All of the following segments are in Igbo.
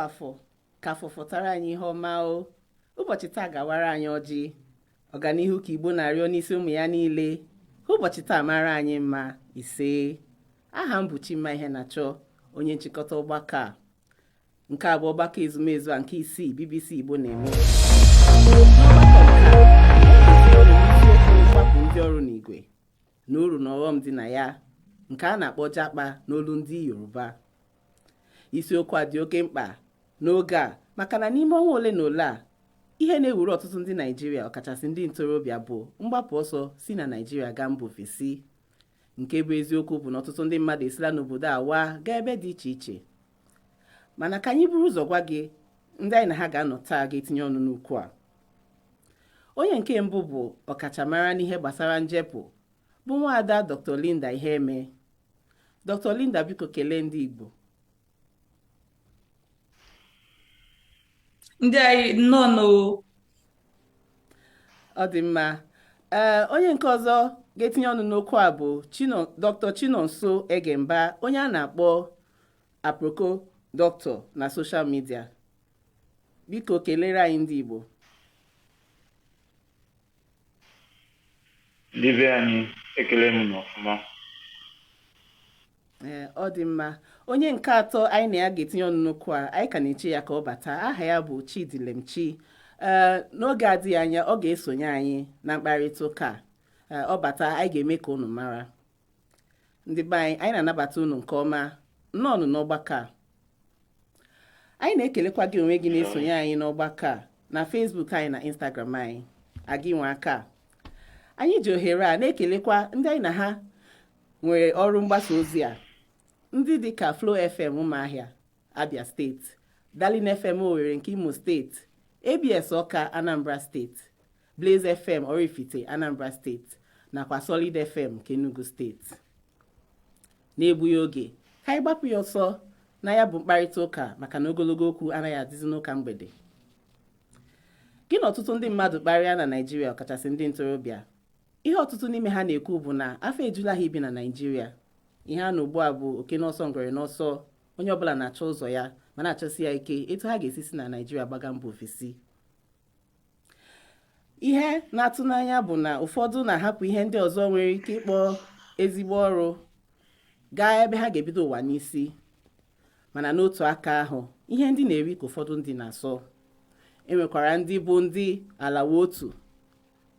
afọ ka afọ fọtara anyị ihe ọma o. Ụbọchị taa gawara anyị ọjị. Ọganihu ka Igbo na-arịọ n'isi ụmụ ya niile. Ụbọchị taa mara anyị mma ise. Aha m bụ Chima Ihenacho, onye nchịkọta ọgbakọ a. Nke a bụ ọgbakọ ezumezu a nke isii BBC Igbo na-eme. N'ọgbakọ nke a, mgbapụ ndị ọrụ n'igwe na uru na ọghọm dị na ya, nke a na-akpọ jakpa n'olu ndị Yoruba. Isiokwu a dị oke mkpa n'oge a maka na n'ime ọnwa ole na ole a, ihe na-ewuru ọtụtụ ndị Naịjirịa ọkachasị ndị ntorobịa bụ mgbapụ ọsọ si na Naịjirịa gaa mba ofesi. Nke bụ eziokwu bụ na ọtụtụ ndị mmadụ esila n'obodo a waa gaa ebe dị iche iche. Mana ka anyị buru ụzọ gwa gị ndị anyị na ha ga-anọ taa ga-etinye ọnụ n'okwu a. Onye nke mbụ bụ ọkachamara n'ihe gbasara njepụ bụ nwaada Dr. Linda Iheme. Dr. Linda, biko kelee ndị Igbo. Ndị anyị nọ Ọ dị mma. Onye nke ọzọ ga-etinye ọnụ n'okwu a bụ Dr. Chinonso Egemba, onye a na-akpọ Aproko Dr. na soshal midia. Biko kelere anyị ndị Igbo. Ndị be anyị ekele m n'ọfụma. Ọ dị mma. Onye nke atọ anyị na ya ga-etinye ọnụ n'okwu a, anyị ka na-eche ya ka ọ bata. Aha ya bụ Chidilemchi. N'oge adịghị anya ọ ga-esonye anyị na mkparịta ụka. Ọ bata, anyị ga-eme ka unu mara. Ndị be anyị na-anabata unu nke ọma nnọọ n'ọgbakọ a. Anyị na-ekelekwa gị onwe gị na-esonye anyị n'ọgbakọ a na Facebook anyị na Instagram anyị. Agị nwe aka. Anyị ji ohere a na-ekelekwa ndị anyị na ha nwere ọrụ mgbasa ozi a. Ndị dịka Flow FM Ụmụahịa, Abia steeti, Darlin FM Owerri nke Imo steeti, ABS Ọka, Anambra steeti, Blaze FM Oraifite, Anambra steeti, nakwa Solid FM nke Enugu steeti. N'egbughị oge, ka anyị gbapụ ya ọsọ na ya bụ mkparịta ụka maka na ogologo okwu anaghị adịzi n'ụka mgbede. Gị na ọtụtụ ndị mmadụ kparịa na Naịjirịa ọkachasị ndị ntorobịa. Ihe ọtụtụ n'ime ha na-ekwu bụ na afọ ejula ha ibi na Naịjirịa. Ihe a na ugbu a bụ oke n'ọsọ ngwere n'ọsọ, onye ọbụla na-achọ ụzọ ya ma na-achọsi ya ike etu ha ga-esi na Naịjirịa gbaga mba ofesi. Ihe na-atụ n'anya bụ na ụfọdụ na-ahapụ ihe ndị ọzọ nwere ike ịkpọ ezigbo ọrụ gaa ebe ha ga-ebido ụwa n'isi. Mana n'otu aka ahụ, ihe ndị na-eri ka ụfọdụ ndị na-asọ. Enwekwara ndị bụ ndị alawa otu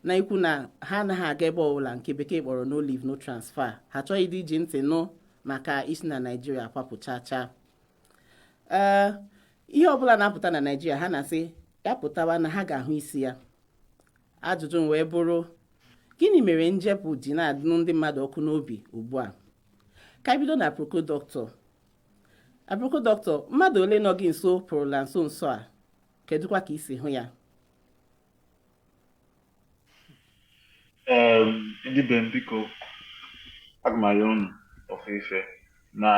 na-ekwu na ha anaghị aga ebe ọbụla nke bekee kpọrọ no leave no transfer. Ha chọghị ịdị iji ntị nụ maka isi na Naịjirịa kwapụchacha. Ihe ọbụla na-apụta na Naịjirịa ha na-asị ya pụtawa na ha ga-ahụ isi ya. Ajụjụ wee bụrụ, gịnị mere njepụ ji na-adịnụ ndị mmadụ ọkụ n'obi ugbu a? Ka bido na Aproko Dọkịta. Aproko Dọkịta, mmadụ ole nọ gị nso pụrụla nso nso a, kedụkwa ka isi hụ ya? Ndị be m biko, aga m arịọ unu ofufe na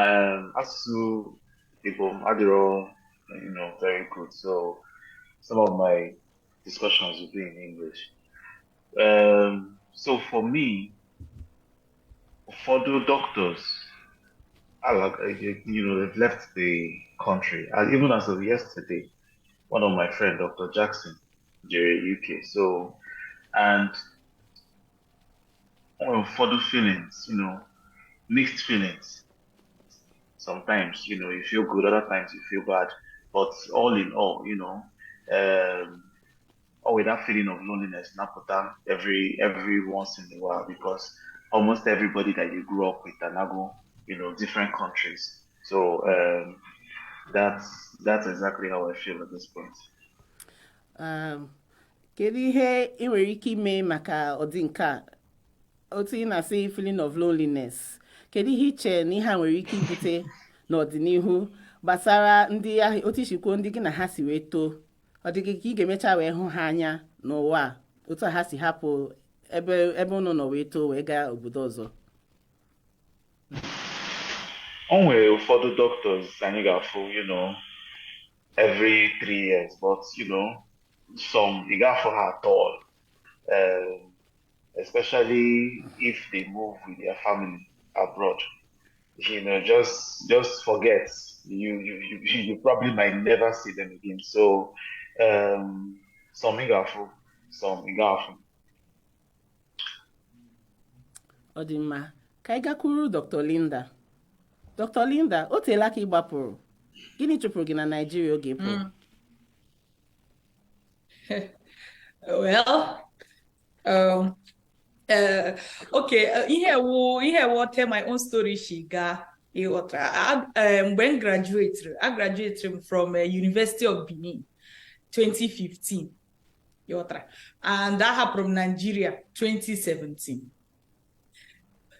asụsụ Igbo m adịrọ very good, so some of my discussions will be in English. So for me, ụfọdụ doctors they've left the country. And even as of yesterday, one of my friends, Dr. Jackson, Jerry UK. So, and further feelings, mixed feelings. Sometimes, you feel good, other times you feel bad. But all in all, with that feeling of loneliness, not put down every once in a while, because almost everybody that you grew up with are now go, different countries. So that's exactly how I feel at this point. Kedu ihe ị nwere ike ime maka ọdị nke a? Otu ị na-asị feeling of loneliness. Kedu ihe iche na ihe a nwere ike ibute n'ọdịnihu gbasara ndị ahụ otu isikwuo ndị gị na ha si wee too? Ọ dị gị ka ị ga-emecha wee hụ ha anya n'ụwa otu ha si hapụ ebe unu nọ wee too wee gaa obodo ọzọ? O nwere ụfọdụ doctors anyị ga-afụ, every 3 years, but some ị ga-afụ ha at all, especially if they move with their family abroad. Just forget you probably might never see them again. So some igafu, some igafu. Ọ dị mma ka anyị gakwuru Dr. Linda. Dr. Linda, o teela ka ị gbapụrụ. Gịnị chụpụrụ gị na Naịjirịa oge pụrụ? Well, okay, ihe will tell my own story. Mgbe I graduated from University of Benin 2015. And I have from Nigeria 2017.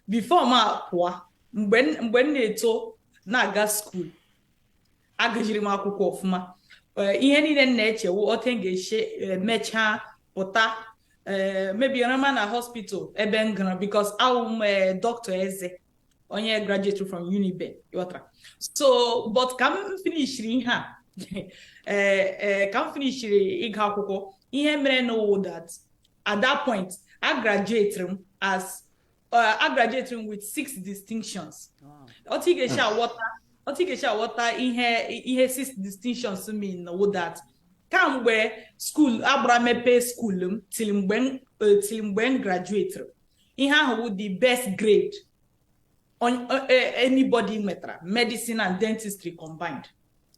Before my akwa, mgbe na-eto na-aga school, agajiri m akwụkwọ ọfụma. Ihe niile na-eche wụ otu ga-eche mechaa pụta maybe rama na hospital ebe m gara because I'm Dr. Eze onye graduate from Unibe. So but ka m finishiri ihe a ka m finishiri ịga akwụkwọ, ihe mere no that at that point I graduated with 6 distinctions. Otu ga-eche water ihe 6 distinctions mean that kamgbe school agbara mepe school m till mgbe m graduate ihe ahụ wụ the best grade on anybody metara, medicine and dentistry combined.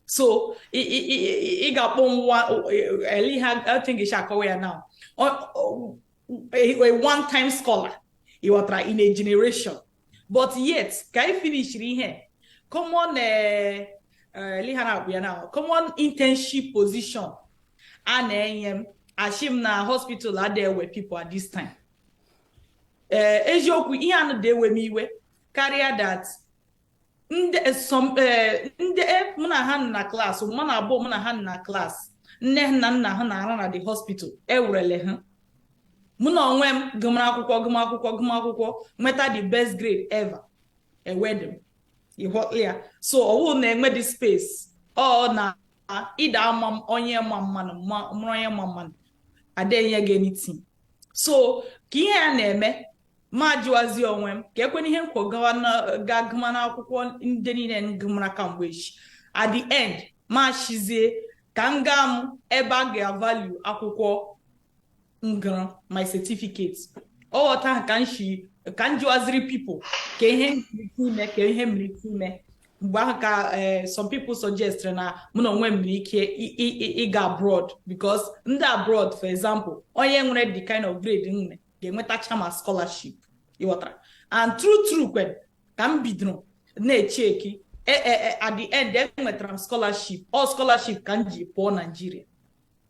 So ị ga-akpọ nwa eliha I think is akọwa ya now a one-time scholar in a generation, but yet ka I finish ihe common common internship position and ashim na hospital are there were people at this time. Eziokwu ihe anu dey we me iwe carrier that some muna han na class muna abo muna han na class nne na nna ha na the hospital ewrele ha muna onwe m gụmakwụkwọ meta the best grade ever wedding. So owu na-enwe the space na ida amam onye mamman adenye gị anything. So ka ihe a na-eme ma jụazi onwe m ka ekwe ihe nkwo ga gụma na akwụkwọ ndị niile ngụmara kamgbe echi at the end ma shizie ka m gaa m ebe a ga-value akwụkwọ ngụrụ my certificate ọghọta ka m jụaziri people ka ihe mmiri ime mgbe ahụ ka some people suggest na mụ na onwe m nwere ike ịga abroad because ndị abroad for example onye nwere the kind of grade nwere ga-enwetacha ma scholarship ịghọtara. And true kwen ka m bidoro na-echeki at the end enwetara m scholarship ka m ji pụọ Nigeria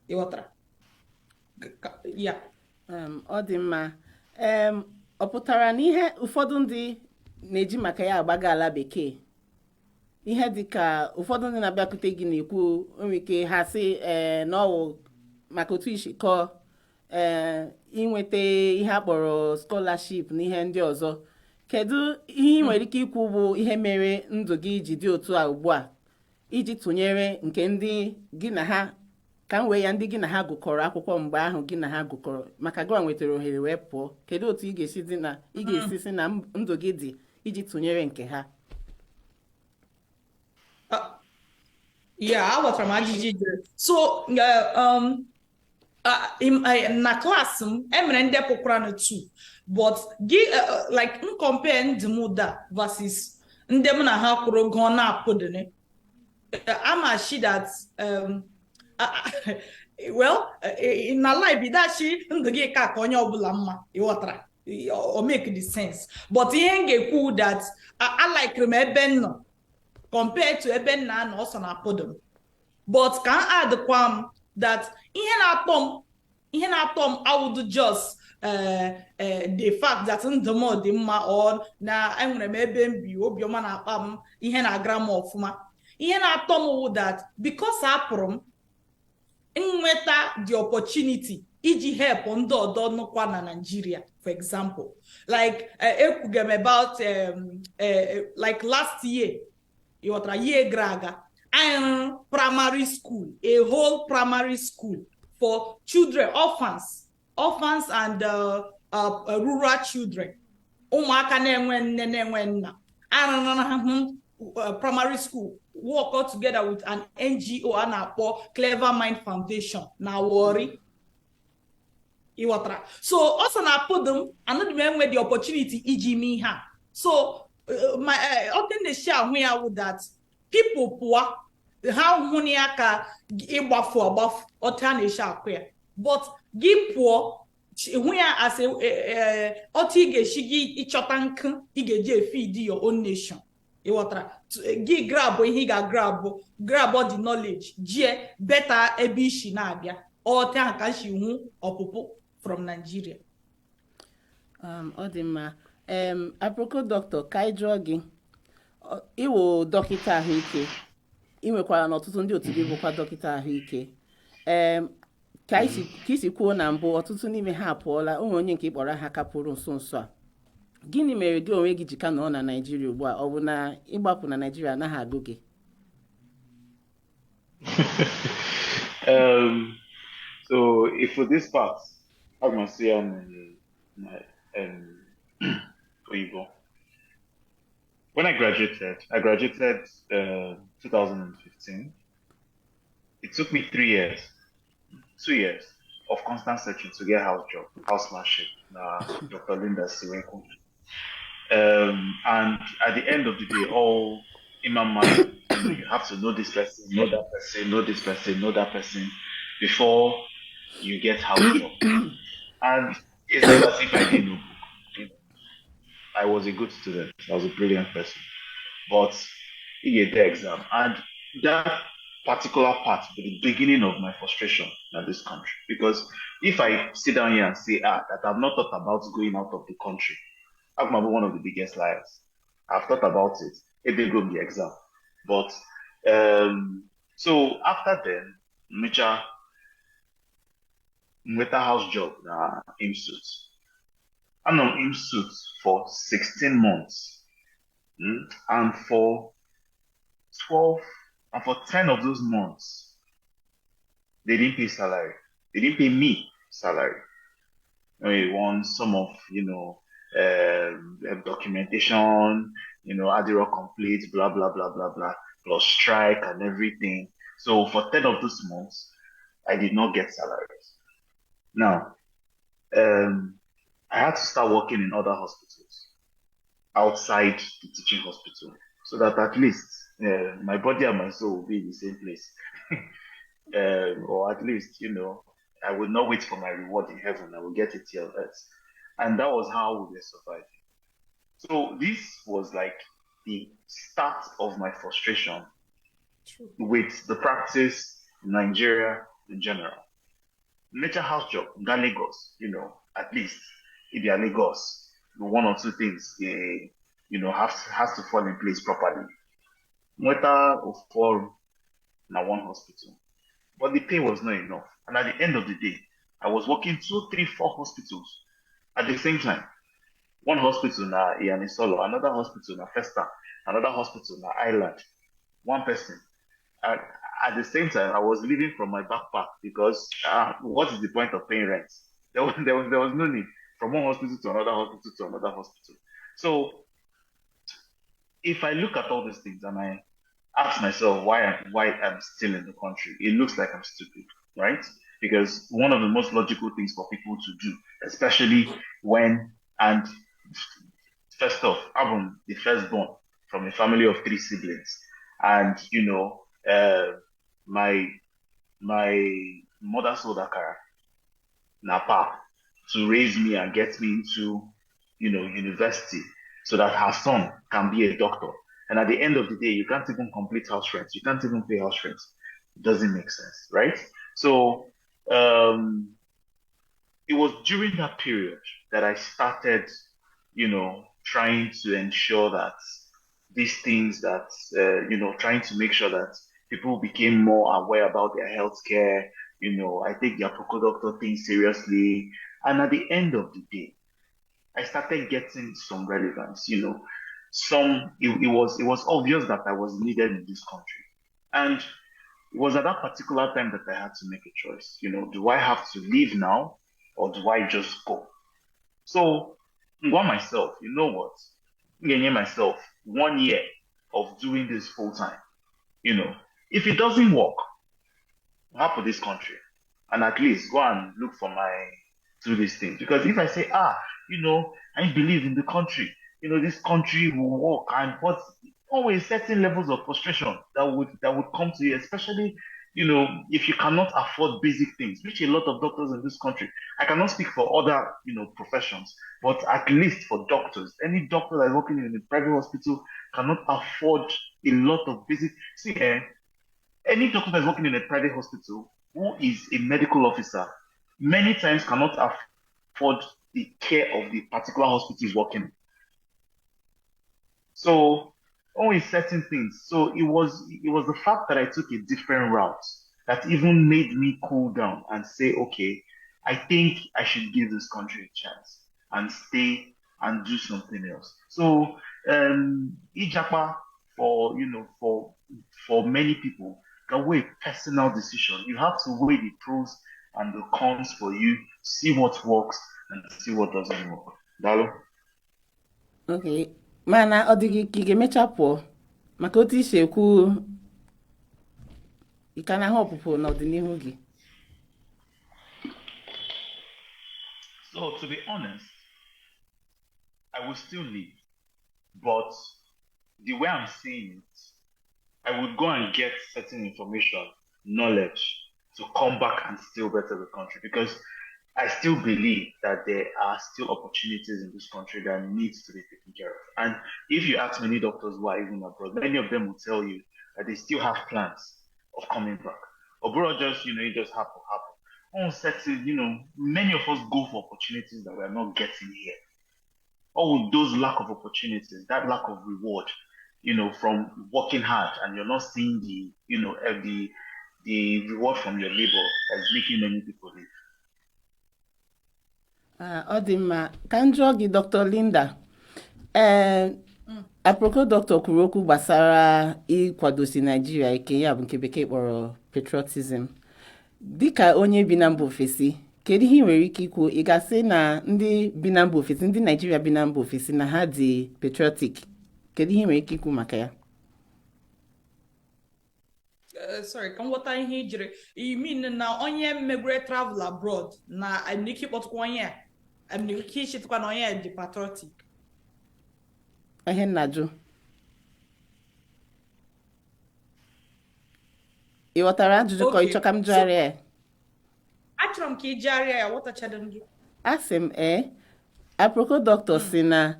ịghọtara. Yeah. Ọ dị mma. Ọ pụtara na ihe ụfọdụ ndị na-eji maka ya agbaga ala bekee, ihe dịka ụfọdụ ndị na-abịakwute gị na-ekwu nwere ike ha sị n'ọwụ maka otu ishikọ inweta ihe akpọrọ scholarship na ihe ndị ọzọ. Kedu ihe ị nwere ike ikwu bụ ihe mere ndụ gị ji dị otu a ugbu a iji tụnyere nke ndị gị na ha ka m wee ya ndị gị na ha gụkọrọ akwụkwọ mgbe ahụ gị na ha gụkọrọ maka gị nwetara ohere wee pụọ? Kedu otu ị ga-esi si na ndụ gị dị iji tụnyere nke ha? Aghọtara m ajụjụ jere. So na klaasị m emere ndepụkwara na 2 but like m compare ndị m da versus ndị m na ha kwụrụ gụọ na-apụdịrị amashi that well na life dachi ndụ gị ka onye ọbụla mma ịghọtara o make the sense, but ihe m ga-ekwu that I like m ebe m nọ compared to ebe m na-anọ ọsọ na-apụdịrị. But ka m add m that ihe na-atọ m I would just the fact that ndụ m dị mma or na enwere m ebe m bi obiọma na-akpa m ihe na-agara m ọfụma. Ihe na-atọ m wụ that because apụrụ m nweta the opportunity iji help ndị ọdọ nọkwa na Nigeria. For example, like ekwugem about like last year year gara aga I run primary school, a whole primary school for children, orphans and rural children. Ụmụaka na-enwe nne na-enwe nna. I run primary school work all together with an NGO a na-akpọ Clever Mind Foundation na Warri. So also na put them another man with the opportunity iji me ha. So my often they share when I would that people poor how money aka igbafu agbafu ọta na-eshe akwa but gị pụọ hụ ya as a ọta ị ga-eshi gị ịchọta nkụ ị ga-eji efeed your own nation ịghọtara gị grab ihe ị ga-grab all the knowledge jie beta ebe ishi na-abịa ọta ahụ ka shi hụ ọpụpụ from Nigeria. Ọ dị mma. Aproko doctor ka anyị jụọ gị ịwụ dọkịta ahụike ị nwekwara n'ọtụtụ ndị otu gị bụkwa dọkịta ahụike ka isi kwuo na mbụ ọtụtụ n'ime ha apụọla ụmụ onye nke ịkpọrọ ha kapụrụ nso nso a gịnị mere gị onwe gị ji ka nọ na Naịjirịa ugbu a ọ bụ na ịgbapụ na Naịjirịa anaghị agụ gị? So if for this part I must say Igbo. When I graduated 2015. It took me 3 years, 2 years of constant searching to get house marship, Dr. Linda Siwenko. And at the end of the day, all in my mind, you have to know this person, know that person, know this person, know that person before you get house job. And it's not as if I didn't know. I was a good student. I was a brilliant person. But you get the exam. And that particular part, the beginning of my frustration in this country. Because if I sit down here and say, that I've not thought about going out of the country, I'm one of the biggest liars. I've thought about it. It did go the exam. But, so after then, Micha, with a house job, in suits. I'm on in suits for 16 months. And for 10 of those months, they didn't pay salary. They didn't pay me salary. We won some of, documentation, Adiro complete, blah, blah, blah, blah, blah, plus strike and everything. So for 10 of those months, I did not get salaries. Now, I had to start working in other hospitals outside the teaching hospital so that at least my body and my soul will be in the same place. Or at least, I will not wait for my reward in heaven. I will get it here on earth. And that was how we were surviving. So this was like the start of my frustration with the practice in Nigeria in general. Nature house job, in Lagos, at least if you're Lagos, one or two things, has to fall in place properly. Whether or for now one hospital, but the pay was not enough. And at the end of the day, I was working 2, 3, 4 hospitals at the same time. One hospital na Iyanisolo, another hospital na Festa, another hospital na Island. One person. At the same time, I was living from my backpack because what is the point of paying rent? There was no need from one hospital to another hospital to another hospital. So if I look at all these things and I ask myself why I'm still in the country, it looks like I'm stupid, right? Because one of the most logical things for people to do, especially and first off, I'm the firstborn from a family of 3 siblings, and my mother sold Akara, Napa, to raise me and get me into university so that her son can be a doctor. And at the end of the day, you can't even complete house rent. You can't even pay house rent. It doesn't make sense, right? So it was during that period that I started, trying to ensure that these things that, trying to make sure that people became more aware about their healthcare. I take the Aproko doctor thing seriously. And at the end of the day, I started getting some relevance, it was obvious that I was needed in this country. And it was at that particular time that I had to make a choice. Do I have to leave now or do I just go? So, myself, you know what? I'm getting myself 1 year of doing this full time. If it doesn't work, help for this country, and at least go and look for do these things. Because if I say, I believe in the country, this country will work, and but always certain levels of frustration that would come to you, especially if you cannot afford basic things, which a lot of doctors in this country. I cannot speak for other professions, but at least for doctors, any doctor that's working in a private hospital cannot afford a lot of basic. See, any doctor that's working in a private hospital who is a medical officer many times cannot afford the care of the particular hospital he's working in. So only certain things. So it was the fact that I took a different route that even made me cool down and say, okay, I think I should give this country a chance and stay and do something else. So Ijapa for many people can weigh a personal decision. You have to weigh the pros and the cons for you, see what works and see what doesn't work. Dalo? Okay. Mana ọ dịghị ka ị ga-emecha pụọ maka otu isi ekwu ị ka na-ahụ ọpụpụ n'ọdịnihu gị. So to be honest, I will still live, but the way I'm seeing it, I would go and get certain information, knowledge to come back and still better the country, because I still believe that there are still opportunities in this country that needs to be taken care of. And if you ask many doctors who are even abroad, many of them will tell you that they still have plans of coming back. Abroad it just happen. Uncertain, many of us go for opportunities that we're not getting here. All those lack of opportunities, that lack of reward, from working hard, and you're not seeing the reward from your labor that is making many people leave. Ọ dị mma ka m jụọ gị Dr. Linda Aproko Dr. kwuru okwu gbasara ịkwadosi Naijiria ike, ya bụ nke bekee kpọrọ patriotism. Dịka onye bi na mba ofesi, kedu ihe ị nwere ike ikwu? Ị ga-asị na ndị bi na mba ofesi, ndị Naijiria bi na mba ofesi, na ha dị patriotic? Kedu ihe ị nwere ike ikwu maka ya? Sorry, ka m ghọta ihe ijiri. You mean na onye megwere travel abroad na amniki kpọtụkwa onye a amniki shitkwa na onye dị patriotic? Ihe nnajụ. Ị ghọtara ajụjụ ka ị chọ ka m jụgharịa ya? Achọrọ m ka ị jụgharịa ya, ghọtachara m gị. Asị m Aproko Doctor si na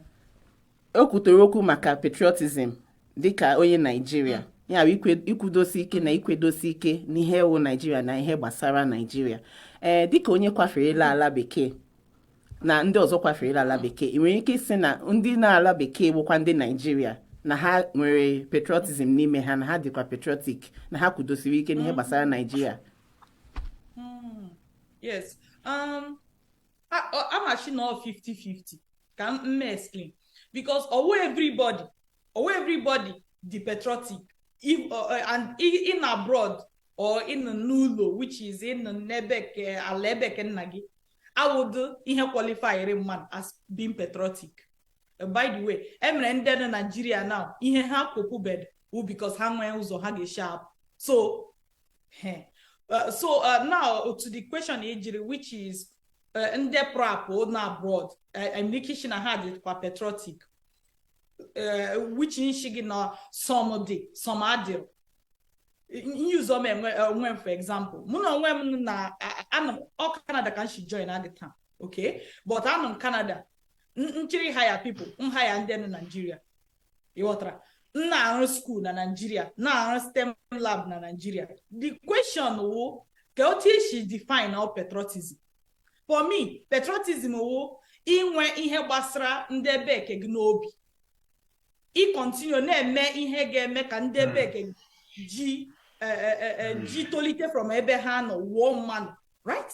o kwutere okwu maka patriotism dịka onye Naijiria, ya bụ ikwudosi ike na ikwedosi ike n'ihe ewu Naijiria na ihe gbasara Naijiria. Dịka onye kwaferela ala bekee na ndị ọzọ kwaferela ala bekee, ị nwere ike isi na ndị na-ala bekee bụkwa ndị Naijiria na ha nwere patriotism n'ime ha, na ha dịkwa patriotic, na ha kwudosiri ike n'ihe gbasara Naijiria? Yes. I'm actually not 50-50. Can I explain? Because everybody the patriotic, if and in abroad or in Nulo, which is in Nebek, Alebek and Nagi, I would qualify a man as being patriotic. By the way, I'm in Nigeria now. Ihe ha bed because hangwe uzo hage sharp. So, now to the question, which is in the prapo na abroad, I'm making had it patriotic. Which in Shigina some adil. Use when for example, Muna when na all Canada can she join at the time, okay? But I'm in Canada. Nchiri hire people, hire and then in Nigeria. Iwatra. Na school na Nigeria, na STEM lab na Nigeria. The question she define our patriotism. For me, patriotism inwe ihe gbasara ndebe ke gnobi. I continue na-eme ihe ga-eme ka ndebe ke ji tolite from ebe ha no one man, right?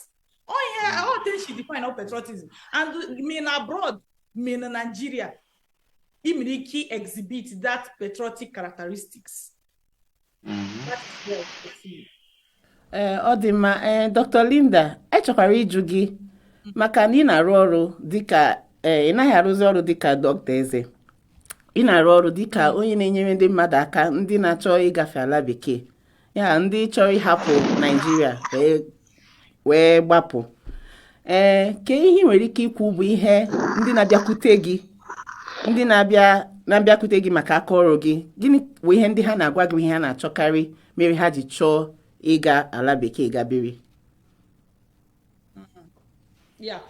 All things she define our patriotism. And me abroad, me in Nigeria, imiriki exhibit that patriotic characteristics. That is what I feel. Ọ dị mma. Dr. Linda, chọkwara ịjụ gị maka na ị na-arụ ọrụ dịka ị naghị arụzi ọrụ dịka dọkịta eze, ị na-arụ ọrụ dịka onye na-enyere ndị mmadụ aka ndị na-achọ ịgafe ala bekee ya ndị chọrọ ịhapụ Naịjirịa wee gbapụ ke ihe ị nwere ike ikwu bụ ihe ndị na-abịakwute gị ndị na-abịakwute gị maka aka ọrụ gị gịnị bụ ihe ndị ha na-agwa gị ihe ha na-achọkarị mere ha ji chọọ ịga ala bekee gabiri? Yeah,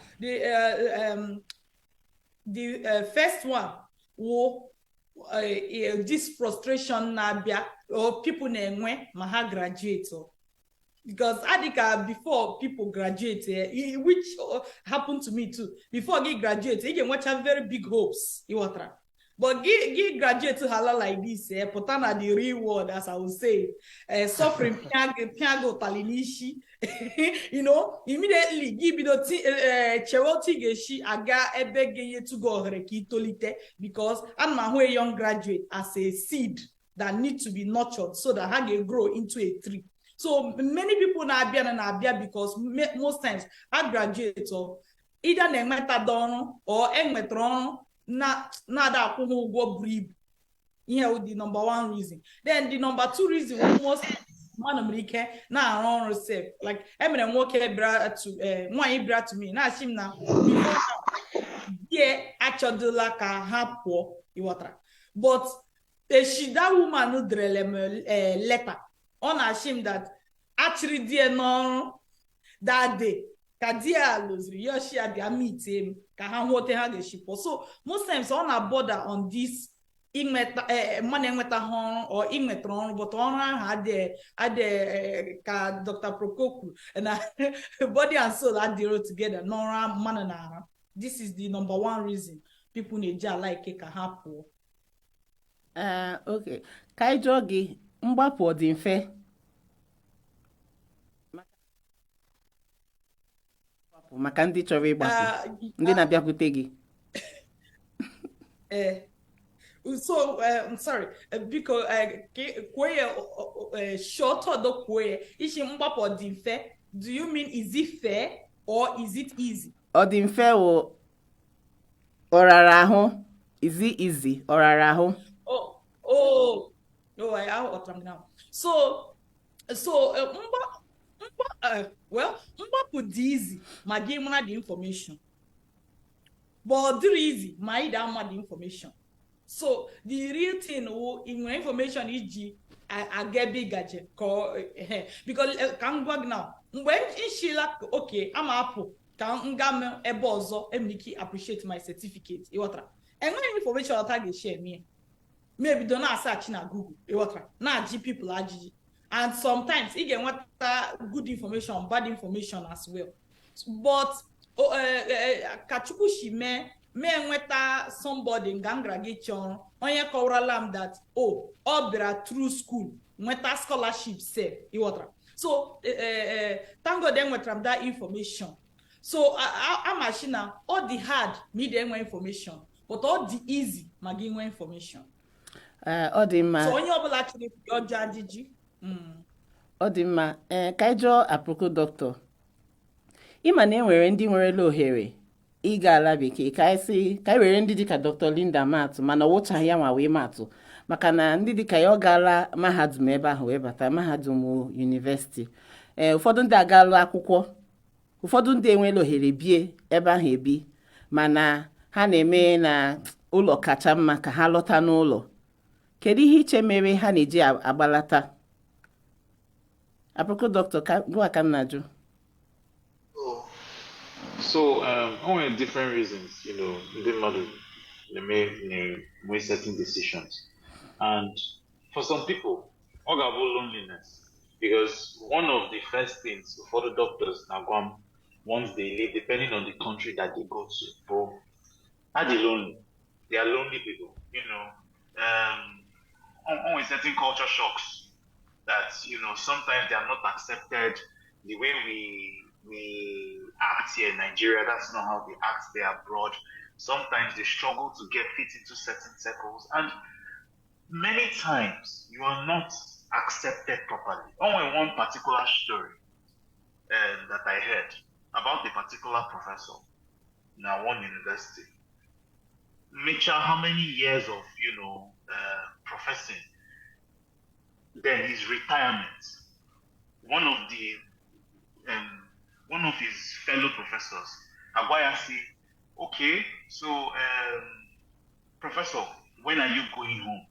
the first one will this frustration na-abịa or people na-enwe ma ha graduate because adika before people graduate which happened to me too. Before you graduate you can watch very big hopes but you graduate hala like this put on the real world, as I would say, suffering piago talinishi you know, immediately give the chewoti geshi aga ebege ye to go rekitolite because I'm a young graduate as a seed that need to be nurtured so that I can grow into a tree. So many people na abia because most times I graduate or either na enweta dono or enwetron na da akwụghị ụgwọ bribe. Here the number one reason. Then the number two reason almost man America na arụ ọrụ self like emere nwoke bra to nwaanyị bra to me na ashim na yeah achọdụla ka ha pụọ iwatara but that woman drele letter on ashim that actually dear no that day ka dia lozri yoshi abia meet him ka ha hote ha ge ship. So most times on a border on this money enweta hon or inmetron but on had ka Dr. Aproko and body and soul had the road together no man na. This is the number one reason people need ja like ka ha pụọ. Okay, ka ịjụọ gị mgbapụ ọ dị mfe maka ndị chọrọ ịgbapụ ndị na-abịakwute gị? So I'm sorry because short or kwe ishi mgbapụ ọ dị mfe. Do you mean is it fair or is it easy? Ọ dị mfe o ọrara ahụ. Is it easy? Ọrara ahụ. I have now. Well, put easy. My game the information, but do easy. My down the information. So the real thing, in my information is I get big gadget because can work now. When she like okay, I'm Apple. Can ngam ebozo emniki appreciate my certificate. And when information I share me. Maybe don't search na Google. Na G people are G. And sometimes you get what good information, bad information as well. But kachukushi me nweta somebody ngangra gichon onye kọwaralam that ọ bịara through school nweta scholarship self iwotara. So thank God then nwetara that information. So I'm machine all the hard me dey information but all the easy ma gị nwe information. Ọ dị mma. So onye ọbụla chiri ọjọ ajiji. Ọ dị mma. Ka ịjụọ Aproko doctor. Ịma na enwere ndị nwerela ohere ịga ala bekee ka anyị were ndị dịka Dr. Linda matụ mana ọ wụchaghị ya nwa wee matụ maka na ndị dịka ya ọ gaala mahadum ebe ahụ wee bata mahadum university. Ụfọdụ ndị agaala akwụkwọ ụfọdụ ndị enwela ohere bie ebe ahụ ebi mana ha na-eme na ụlọ kacha mma ka ha lọta n'ụlọ. Kedu ihe iche mere ha na-eji agbalata? Aproko doctor gwa ka m na-ajụ. So, only different reasons, the model they make certain decisions, and for some people, about loneliness, because one of the first things for the doctors now once they leave, depending on the country that they go to, are they lonely? They are lonely people, on certain culture shocks that sometimes they are not accepted the way we act here in Nigeria. That's not how they act there abroad. Sometimes they struggle to get fit into certain circles, and many times you are not accepted properly. Only one particular story that I heard about a particular professor in one university. measure how many years of, professing, then his retirement, one of the one of his fellow professors, Aguaya, say, okay, so professor, when are you going home?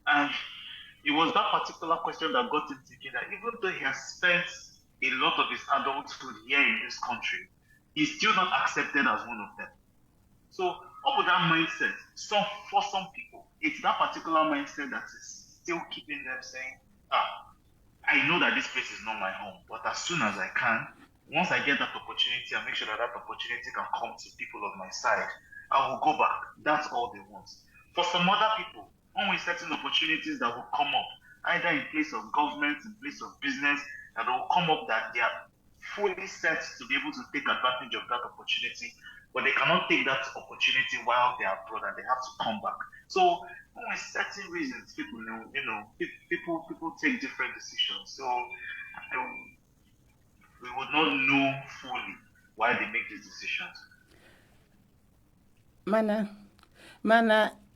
And it was that particular question that got him thinking that even though he has spent a lot of his adulthood here in this country, he's still not accepted as one of them. So, up with that mindset, for some people, it's that particular mindset that is still keeping them saying, I know that this place is not my home, but as soon as I can, once I get that opportunity, I make sure that that opportunity can come to people on my side, I will go back. That's all they want. For some other people, only certain opportunities that will come up, either in place of government, in place of business, that will come up that they are fully set to be able to take advantage of that opportunity, but they cannot take that opportunity while they are abroad and they have to come back. So, only certain reasons people people take different decisions. So, we would not know fully why they make these decisions. Mana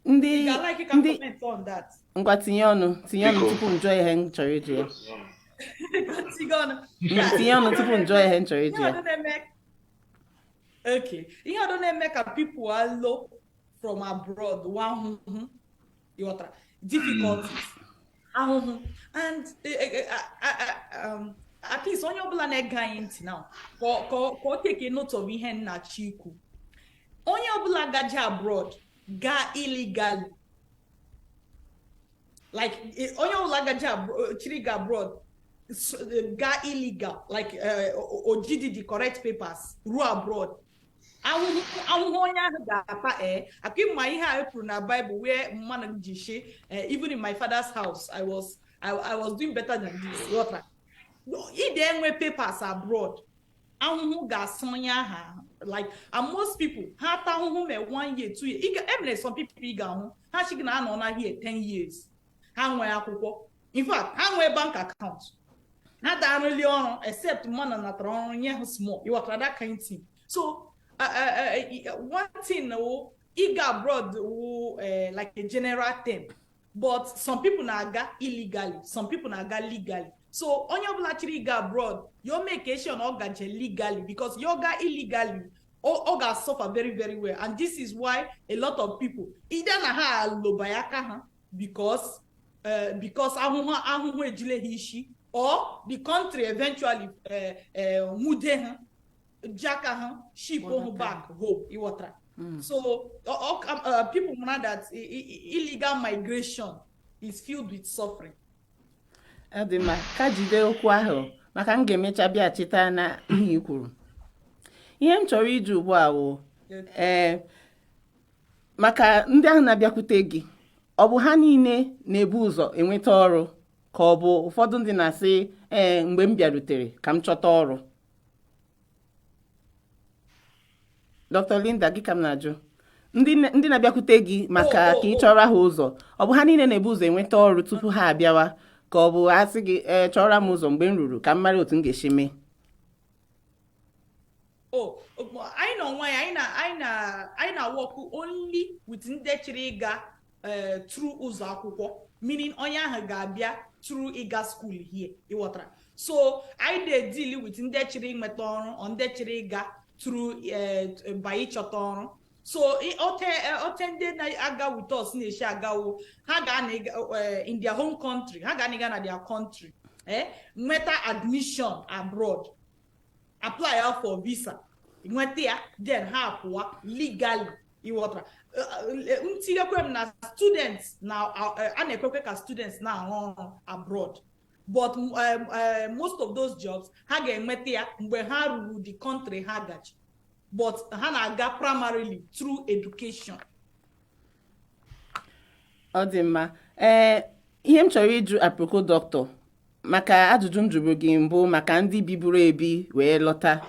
You can like you can comment on that. ngwa tinye ọnụ tupu njụọ ihe m chọrọ ịjụ ya. Tinye ọnụ tupu njụọ ihe m chọrọ ịjụ ya. Okay, ihe ọdọ na-eme ka people allow from abroad difficulties and at least onye ọbụla na-ege anyị ntị now ka o take a note of ihe nnachi ikwu. Onye ọbụla gaje abroad ga illegally, like onye ọbụla gaje chiri ga abroad ga illegal, like ojidi the correct papers ruo abroad, ahụhụ onye ahụ ga-apa akịma ihe a kwuru na Bible where mmanụ ji shi even in my father's house I was doing better than this. Ide enwe papers abroad, ahụhụ ga-asa onye ahụ. Like, and most people ha ta ahụhụ me 1 year 2 years. Some people ị ga-ahụ ha chigi na anọ na here 10 years, ha nwee akwụkwọ, in fact ha nwee bank account, ha darụli ọrụ except mmanụ natara ọrụ nye ha small, that kind of thing. So one thing ị ga abroad like a general term, but some people na-aga illegally, some people na-aga legally. So onye ọbụla chiri ga abroad, you make sure na ọ gaje legally, because you ga illegally ọ ga suffer very very well. And this is why a lot of people either na ha alobayaka ha because ahụhụ ejile ha ishi, or the country eventually mude ha jaka ha ship home back home. So people know that illegal migration is filled with suffering. Adịma ka jide okwu ahụ maka m ga-emecha bịa cheta na ihe i kwuru. Ihe m chọrọ iju ugbu a wụ maka ndị ahụ na-abịakwute gị, ọ bụ ha niile na-ebu ụzọ enweta ọrụ ka ọ bụ ụfọdụ ndị na-asị mgbe m bịarutere ka m chọta ọrụ? Dr. Linda, gị ka m na-ajụ, ndị na-abịakwute gị maka ka ị chọrọ ha ụzọ, ọ bụ ha niile na-ebu ụzọ enweta ọrụ tupu ha abịawa, ka ọ bụ asị gị chọrọ m ụzọ mgbe m ruru ka m mara otu m ga-esi mee? I know why I na work only with ndị chiri ịga through ụzọ akwụkwọ, meaning onye ahụ ga-abịa through ịga school here. So I dey deal with ndị chiri ịnweta ọrụ or ndị chiri ịga through by ịchọta ọrụ. So ote ndị na-aga with us na-eshi agawo, ha ga in their home country, ha ga na their country, nweta admission abroad, apply out for visa, nweta ya, then ha apụwa legally. Ntinyekwe m na students na a na-ekwekwe ka students na-arụ ọrụ abroad, but most of those jobs ha ga-enweta ya mgbe ha ruru the country ha gaji, but ha na-aga primarily through education. Ọ dị mma. Ihe m chọrọ ịjụ Aproko Doctor, maka ajụjụ m jụrụ gị mbụ maka ndị biburu ebi wee lọta,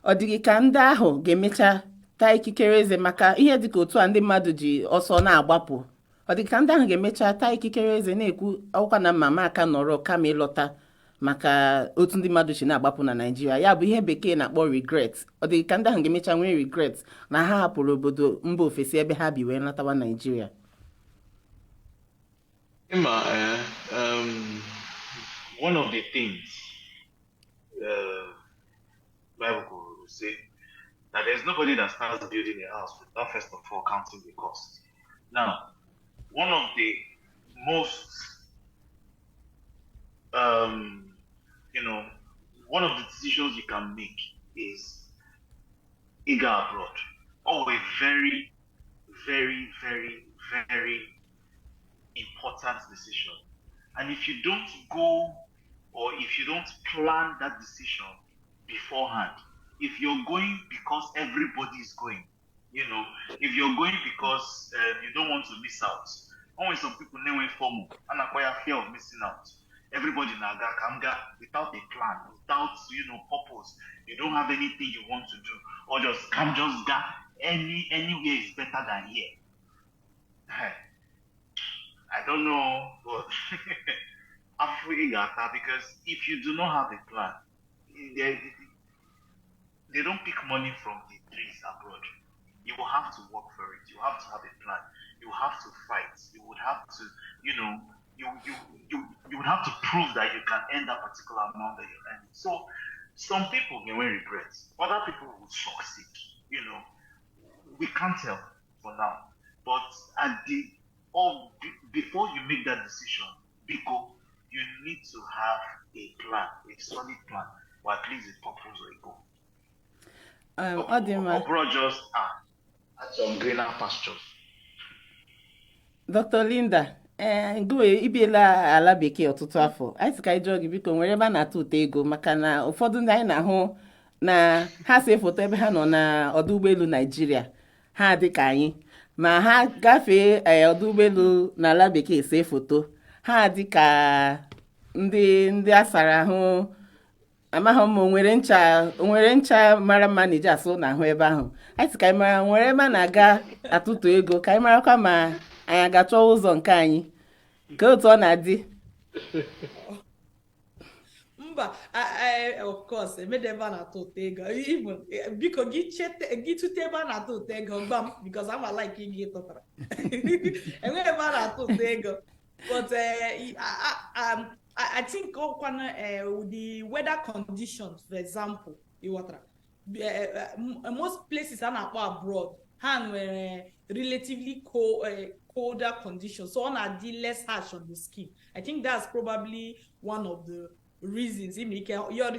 ọ dịghị ka ndị ahụ ga-emecha taa ikikere eze maka ihe dịka otu a ndị mmadụ ji ọsọ na-agbapụ? Ọ dịghị ka ndị ahụ ga-emecha taa ikikere eze na-ekwu ọkwa na mama aka nọrọ kama ịlọta maka otu ndị mmadụ si na-agbapụ na Naịjirịa, ya bụ ihe bekee na-akpọ regret. Ọ dị ka ndị ahụ ga-emecha nwee regret na ha hapụrụ obodo mba ofesi ebe ha bi wee natawa Naịjirịa. Emma, one of the things Bible will say that there's nobody that starts building a house without first of all counting the cost. Now, one of the most, one of the decisions you can make is go abroad. Oh, a very, very, very, very important decision. And if you don't go, or if you don't plan that decision beforehand, if you're going because everybody is going, if you're going because you don't want to miss out, always some people know FOMO and acquire fear of missing out. Everybody naga kamga without a plan, without purpose. You don't have anything you want to do, or just ga anywhere is better than here. I don't know, but because if you do not have a plan, they don't pick money from the trees abroad. You will have to work for it. You have to have a plan. You have to fight. You would have to, you would have to prove that you can earn that particular amount that you're earning. So some people may regret. Other people will succeed. We can't tell for now. But before you make that decision, you need to have a plan, a solid plan, or at least a purpose or a goal. Abroad just at some greener pastures. Dr. Linda, ibiela ala bekee ọtụtụ afọ. Anyị sị ka anyị jụọ gị biko, nwere ebe a na-atụ ụtọ ego, maka na ụfọdụ ndị anyị na-ahụ na ha see foto ebe ha nọ na ọdụ ụgbọelu Naịjirịa, ha dị ka anyị, ma ha gafee ọdụ ụgbọelu n'ala bekee see foto, ha dị ka ndị asara ahụ. Amaghị m onwere ncha mara mma na iji asụ n'ahụ ebe ahụ. Anyị sị ka anyị mara nwere ebe a na-aga atụtụ ego, ka anyị marakwa ma anyị aga-achọ ụzọ nke anyị ka otu ọ na-adị. Mba, of course, emede ebe a na-atụ ụtọ ego. Even biko gị tụte ebe a na-atụ ụtọ ego gba m, because I'm like gị tụtara. Enwere ebe a na-atụ ụtọ ego. But I think the weather conditions, for example, most places are not abroad, were relatively colder conditions, so on are less harsh on the skin. I think that's probably one of the reasons. You're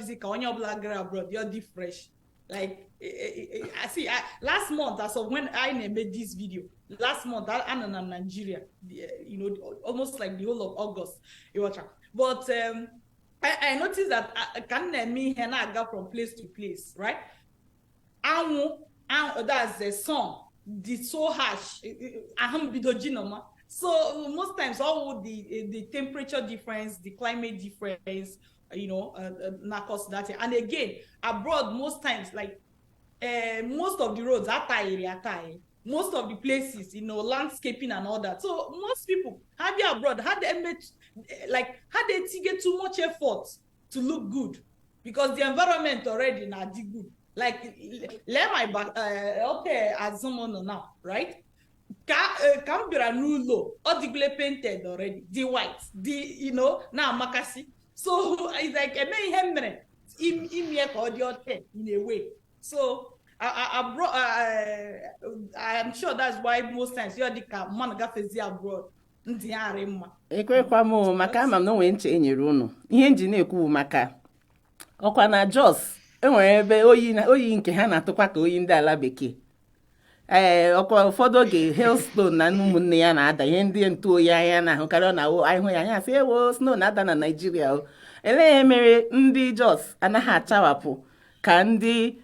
abroad, you're deep fresh. Like I see, last month, as of when I made this video, last month I'm in Nigeria, almost like the whole of August. But I noticed that I can me and I go from place to place, right? That's the sun. It's so harsh. So most times all the temperature difference, the climate difference, cause that. And again, abroad most times, like most of the roads are tired. Most of the places, landscaping and all that. So most people have you abroad, had they get too much effort to look good, because the environment already not good. Like let my back okay as someone now, right? Can be a new low, or the painted already, the white, now makasi. So it's like a man in a way. So I'm sure that's why most times you're the man gafezi abroad. Ekwekwa m maka ama m na onwe nche enyere unu. Ihe nji na-ekwu maka ọkwa na Jos enwere ebe oyi nke ha na-atụkwa ka oyi ndị ala bekee. Ọkwa ụfọdụ oge hailstone na ụmụnne ya na-ada, ihe ndị ntụ oyi anya na-ahụ karịa na ahụ ya anya sị ewo snow na-ada na Naịjirịa. Elee mere ndị Jos anaghị achawapụ ka ndị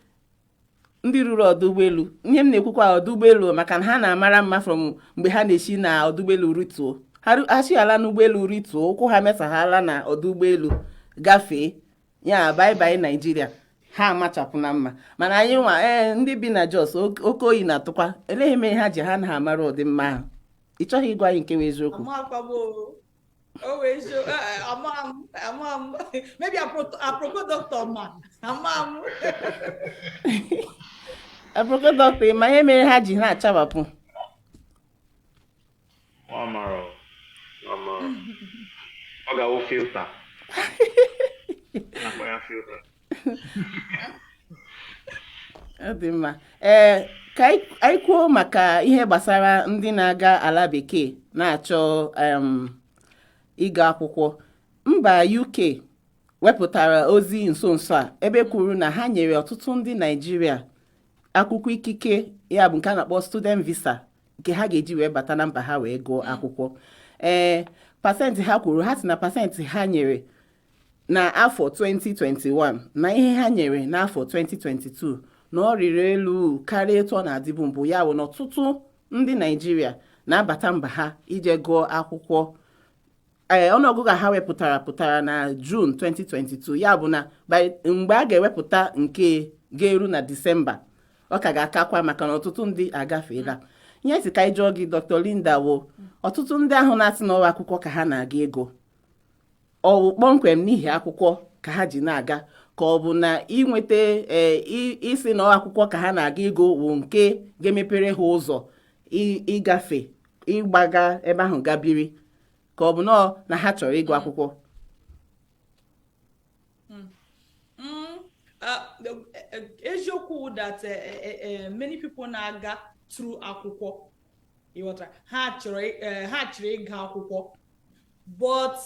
ruru ọdụ ụgbọelu. Ihe m na-ekwukwa ọdụ ụgbọelu maka na ha na-amara mma from mgbe ha na-esi na ọdụ ụgbọelu rituo. Ha chiala n'ụgbọelu rituo, ụkwụ ha mesaghala na ọdụ ụgbọelu gafee. Ya bye bye Nigeria. Ha amachapụ na mma. Mana anyị nwa ndị bi na Jos oke oyi na-atụkwa. Elee mere ha ji ha na amara ọdị mma ahụ. Ị chọghị ịgwa anyị nke eziokwu? Always show. Amam. Maybe Aproko doctor man. Amam. Aproko doctor, ma ihe mere ha ji na-achabapụ. Amaro. Ọ ga-awụ filter. Na ya filter. Ọ dị mma. Ka anyị kwuo maka ihe gbasara ndị na-aga ala bekee na-achọ ịga akwụkwọ. Mba UK wepụtara ozi nso nso a ebe kwuru na ha nyere ọtụtụ ndị Naịjirịa akwụkwọ ikike, ya bụ nke a na-akpọ student visa, nke ha ga-eji wee bata na mba ha wee gụọ akwụkwọ. Pasentị ha kwuru, ha si na pasentị ha nyere n'afọ 2021 na ihe ha nyere n'afọ 2022 na ọ rịrị elu karịa etu ọ na-adịbu mbụ. Ya bụ na ọtụtụ ndị Naịjirịa na-abata mba ha ije gụọ akwụkwọ. Ọnụọgụgụ ha pụtara na June 2022. Ya bụ na mgbe a ga-ewepụta nke ga-eru na Disemba, ọ ka ga-akakwa maka na ọtụtụ ndị agafeela. Ihe si ka anyị jụọ gị, Dr. Linda, wo ọtụtụ ndị ahụ na-asị n'ọwa akwụkwọ ka ha na-aga ego, ọ bụ kpọmkwem n'ihi akwụkwọ ka ha ji na-aga, ka ọ bụ na inweta isi n'ọwa akwụkwọ ka ha na-aga ego wụ nke ga-emepere ha ụzọ ịgafe ịgbaga ebe ahụ gabiri, ka ọ bụ na ha chọrọ ịgụ akwụkwọ? Eziokwu that many people na-aga through akwụkwọ, ha chọrọ ịga akwụkwọ, but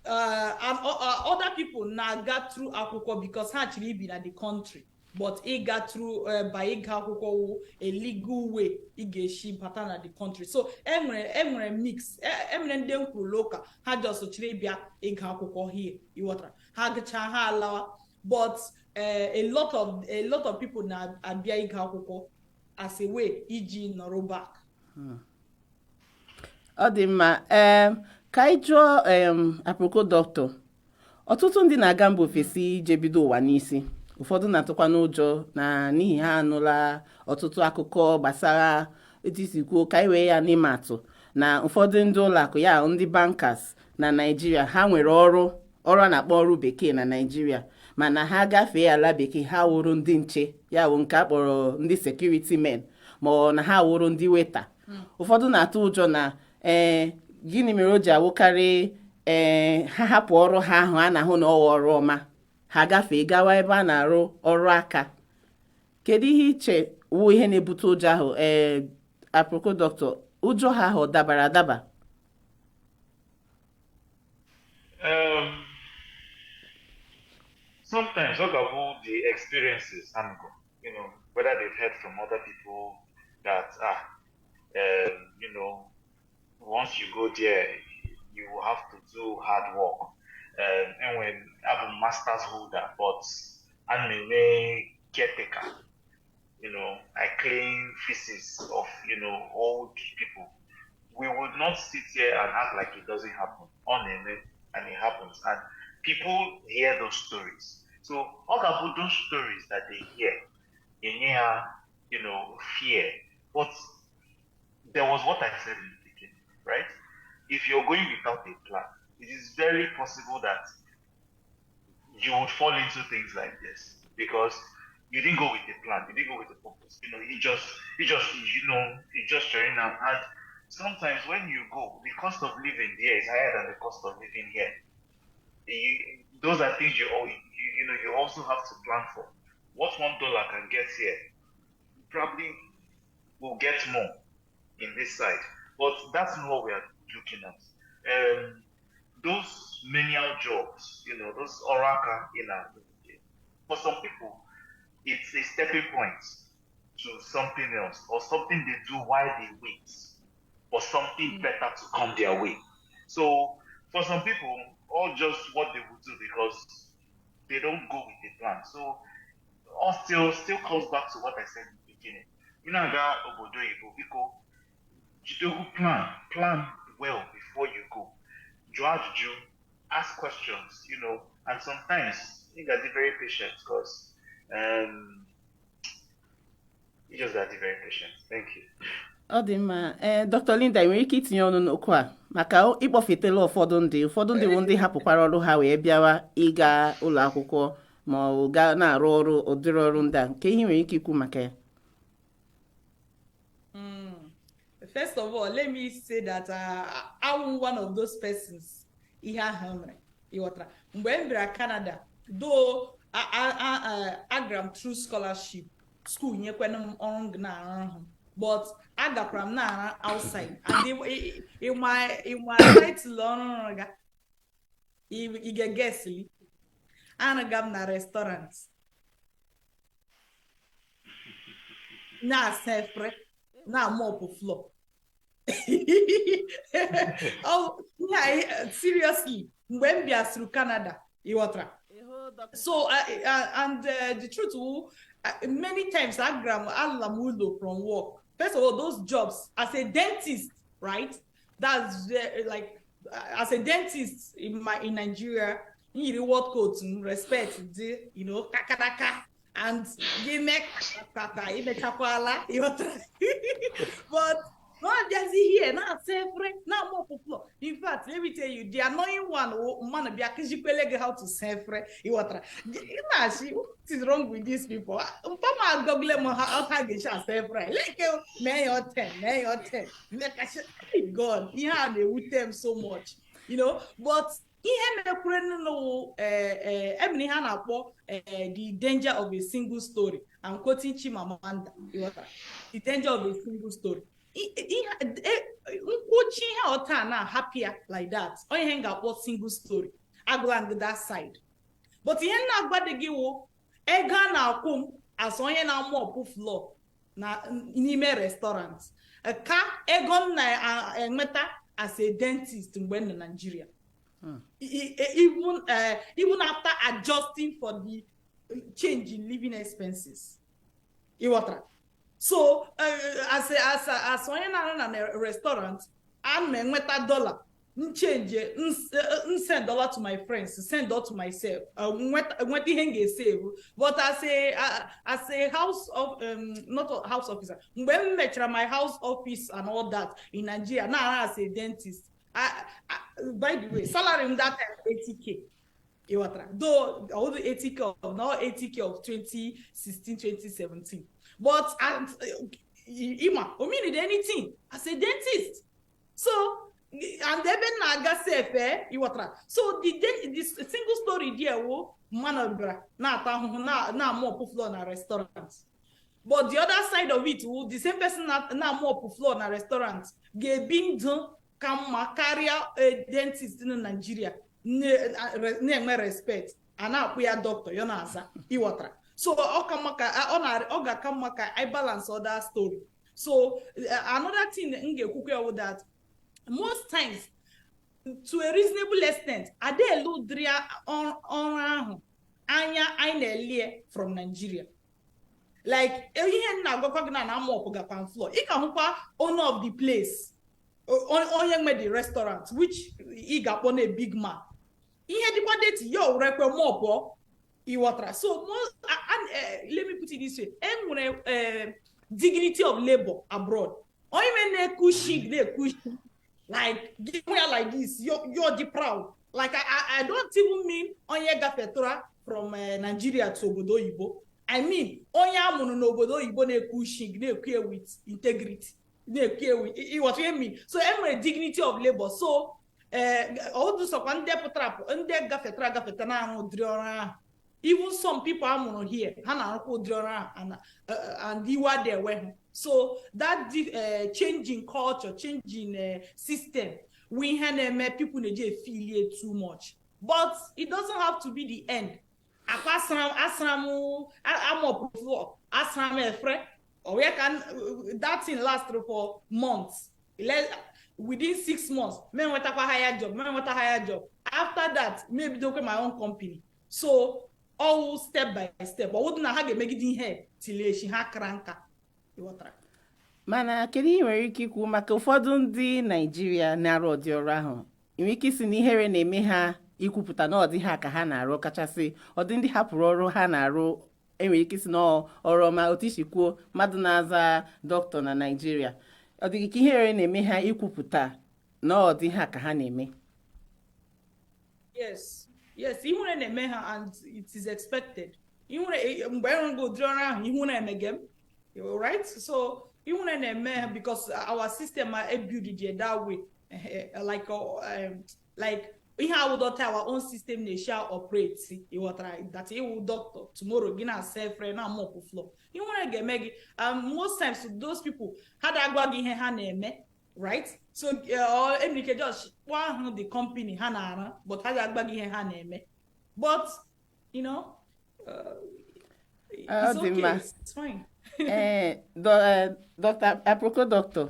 other people na-aga through akwụkwọ because ha chọrọ ibi na the country, but ịga through by ịga akwụkwọ wụ a legal way ị ga-esi bata na the country. So enwere mix, enwere ndị nkwuru local ha just chọrọ ịbịa ịga akwụkwọ here, ha gacha ha alawa, but a lot of people na-abịa ịga akwụkwọ as a way iji nọrọ back. Ọ dị mma. Ka anyị jụọ Aproko doctor, ọtụtụ ndị na-aga mba ofesi ije bido ụwa n'isi. Ụfọdụ na-atụkwa n'ụjọ na n'ihi ha anụla ọtụtụ akụkọ gbasara etisikwuo, ka anyị wee ya n'ime atụ, na ụfọdụ ndị ụlọakụ, ya ndị bankers na Naịjirịa, ha nwere ọrụ a na-akpọ ọrụ bekee na Naịjirịa, mana ha gafee ala bekee ha wụrụ ndị nche, ya bụ nke a kpọrọ ndị security men, ma ọ na ha wụrụ ndị weta. Ụfọdụ na-atụ ụjọ na gịnị mere o ji awụkarị ha hapụ ọrụ ha ahụ a na-ahụ na ọwa ọrụ ọma, ha gafee gawa ebe a na-arụ ọrụ aka. Kedu ihe iche wụ ihe na-ebute ụjọ ahụ? Aproko doctor, ụjọ ha ahụ dabara adaba? Sometimes all the experiences and whether they've heard from other people that once you go there you will have to do hard work. And when I'm a master's holder, but I'm a caretaker, I clean feces of old people. We would not sit here and act like it doesn't happen. And it happens. And people hear those stories. So all about those stories that they hear, fear. But there was what I said in the beginning, right? If you're going without a plan, it is very possible that you would fall into things like this because you didn't go with a plan, you didn't go with a purpose. You just sharing out. And sometimes when you go, the cost of living there is higher than the cost of living here. Those are things you also have to plan for. What $1 can get here probably will get more in this side, but that's not what we are looking at. Those menial jobs, those oraka, for some people, it's a stepping point to something else or something they do while they wait for something better to come their way. So for some people, all just what they would do because they don't go with a plan. So all still comes back to what I said in the beginning. Plan well before you go. Judge, ask questions, and sometimes you gotta be very patient because you just gotta be very patient. Thank you. ọ dị mma. Dr. Linda, ị nwere ike itinye ọnụ n'okwu a maka ịkpọfetela ụfọdụ ndị bụ ndị hapụkwara ọrụ ha wee bịawa ịga ụlọ akwụkwọ ma ọ bụ gaa na-arụ ọrụ ụdịrị ọrụ ndị a, nke ihe nwere ike ikwu maka ya? First of all, let me say that I'm one of those persons. Ihe ahụ mere ịghọtara mgbe m bịara Canada, though agara m through scholarship school nyekwana m ọrụ na-arụ but agakwara m na-arụ outside and ịma title ọrụ ga ị ga-gesili anaga m na restaurant na-asa efere na-amọpụ floor. Oh, yeah, seriously, mgbe m bịa through Canada, ịghọtara. So, the truth, many times I grab alamulo from work. First of all, those jobs as a dentist, right? That's like as a dentist in Nigeria, you need what codes and respect, you know, kakaraka and you make chakwala, but not just here, not separate, not more popular. In fact, let me tell you, the annoying one, man, be a how to separate. What is wrong with these people? Papa Google how to separate. Like may or 10. God, he had with them so much, you know, but Iheme no the danger of a single story. I'm quoting Chimamanda. The danger of a single story. Nkwuchi ihe ọta na happier like that. Onye hang up what single story. Aglang that side. But ihe na agbadegi wo ega na akwum as onye na amụ floor na n'ime restaurant. Ka ego na enweta as a dentist mgbe na Nigeria. Even after adjusting for the change in living expenses. So as onye na a restaurant, I'm nweta dollar, change send dollar to my friends, send dollar to myself. Nweta ihe ga save. But as a house of not a house officer, when me my house office and all that in Nigeria, now as a dentist, by the way, salary in that time 80K. Though all the 80K of now 80K of 2016, 2017. But Ima, I need anything as a dentist. So and even naga safe, so this single story there wo man na more floor na restaurants. But the other side of it, the same person na more floor na restaurants. Ge been done kama career dentist in Nigeria. Ne respect. Ana akuya doctor yona asa iwatra. So oga kamaka I balance other story. So another thing nge that most times to a reasonable extent ade ludria on ahụ anya I na-elie from Nigeria. Like ihe na agwakwa na na amop gakwan floor. I ka hụkwa owner of the place. Onye nwe the restaurant which I ga-akpọ a big man. Ihe dịkwa date yo rekwe mop iwatra. So most let me put it this way. Enwere dignity of labor abroad. Onye na-eku shig like give me like this, you're the proud. Like I don't even mean onye gafetura from Nigeria to obodo Igbo. I mean onye amụrụ n'obodo Igbo na-eku shig na-eku with integrity. What you mean? So every dignity of labor. So all those of nde gafetra na ahụ even some people are here and you are there when so that changing culture, changing system, we have people feel too much, but it doesn't have to be the end. Or that thing lasts for months. Within 6 months, men want a higher job. After that, maybe do my own company. So all step by step. But what na ha ga megide ihe till she ha kranka. Mana kedu ihe nwere ike ikwu maka ụfọdụ ndị Naịjirịa na-arụ ọdị ọrụ ahụ? Inwe ike isi na ihere na-eme ha ikwupụta na ọdị ha ka ha na-arụ, kachasị ọdị ndị hapụrụ ọrụ ha na-arụ enwere ike isi na ọrụ ọma otu isi kwuo mmadụ na-aza dọkịta na Naịjirịa. ọ dịghị ka ihere na-eme ha ikwupụta na ọ dị ha ka ha na-eme. Yes, ihure na-eme ha and it is expected. Ihure mgbe enwere go dịrị ọrụ ahụ ihure emege m, right? So ihure na-eme ha because our system are built that way, like ihe awụdọta our own system na-esha operate. Ịghọtara that iwu doctor tomorrow gị na-asa efere na mop floor. Ihure ga-eme gị most times those people ha da-agwa gị ihe ha na-eme, right? So Enrique just one the company ha na-ara but ha ga-agba gị ihe ha na-eme, but you know it's okay, it's fine. Dr. Aproko doctor,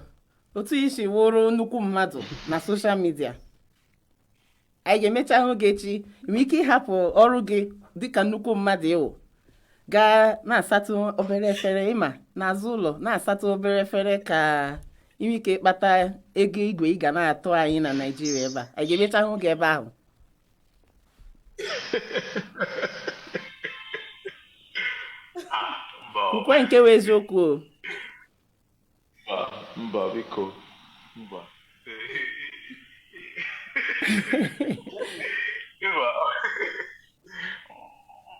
otu isi wụrụ nnukwu mmadụ na social media, anyị ga-emecha hụ gị echi, nwee ike ịhapụ ọrụ gị dịka nnukwu mmadụ ịwụ gaa na-asatụ obere efere ịma n'azụ ụlọ na-asatụ obere efere ka inwe ike ịkpata ego igwe ị ga na-atụ anyị na Naịjirịa ebe a. Anyị ga-emecha hụ gị ebe ahụ. Ukwe nke wee eziokwu o. Mba, biko. Mba.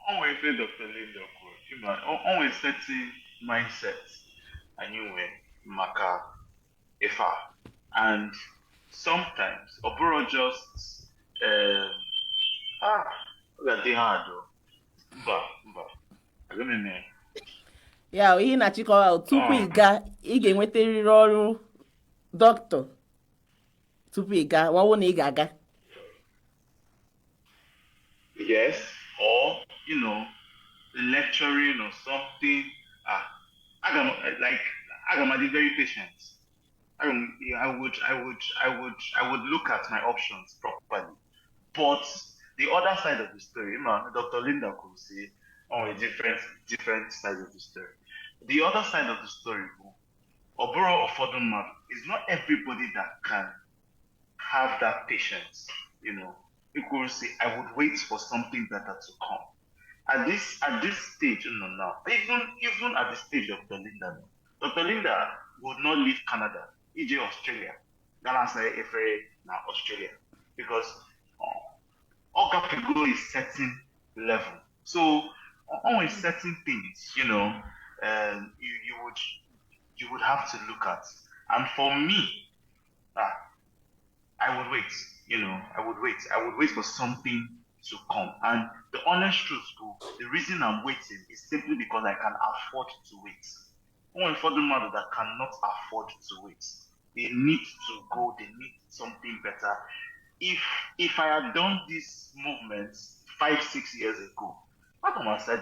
Always say Dr. Linda kwuru, always setting mindset anyway, maka ifa, and sometimes oburo just they hard though. Mba. Agame Ya ihe na-achịkọwa tupu ị ga-enwetarịrị ọrụ dọkịta tupu ị ga nwawo na ị ga-aga. Yes, or lecturing or something. I'm very patient. I would look at my options properly. But the other side of the story, Dr. Linda could say on a different side of the story. The other side of the story, Oboro or Fodunma, is not everybody that can have that patience. You could say, I would wait for something better to come. At this stage, now, even at the stage of Dr. Linda, Dr. Linda would not leave Canada, e.g. Australia. Ghana say now Australia, because all people is certain level. So on certain things, you would have to look at. And for me, I would wait. I would wait for something to come. And the honest truth, the reason I'm waiting is simply because I can afford to wait. Only for the mother that cannot afford to wait, they need to go. They need something better. If I had done this movement 5-6 years ago, I said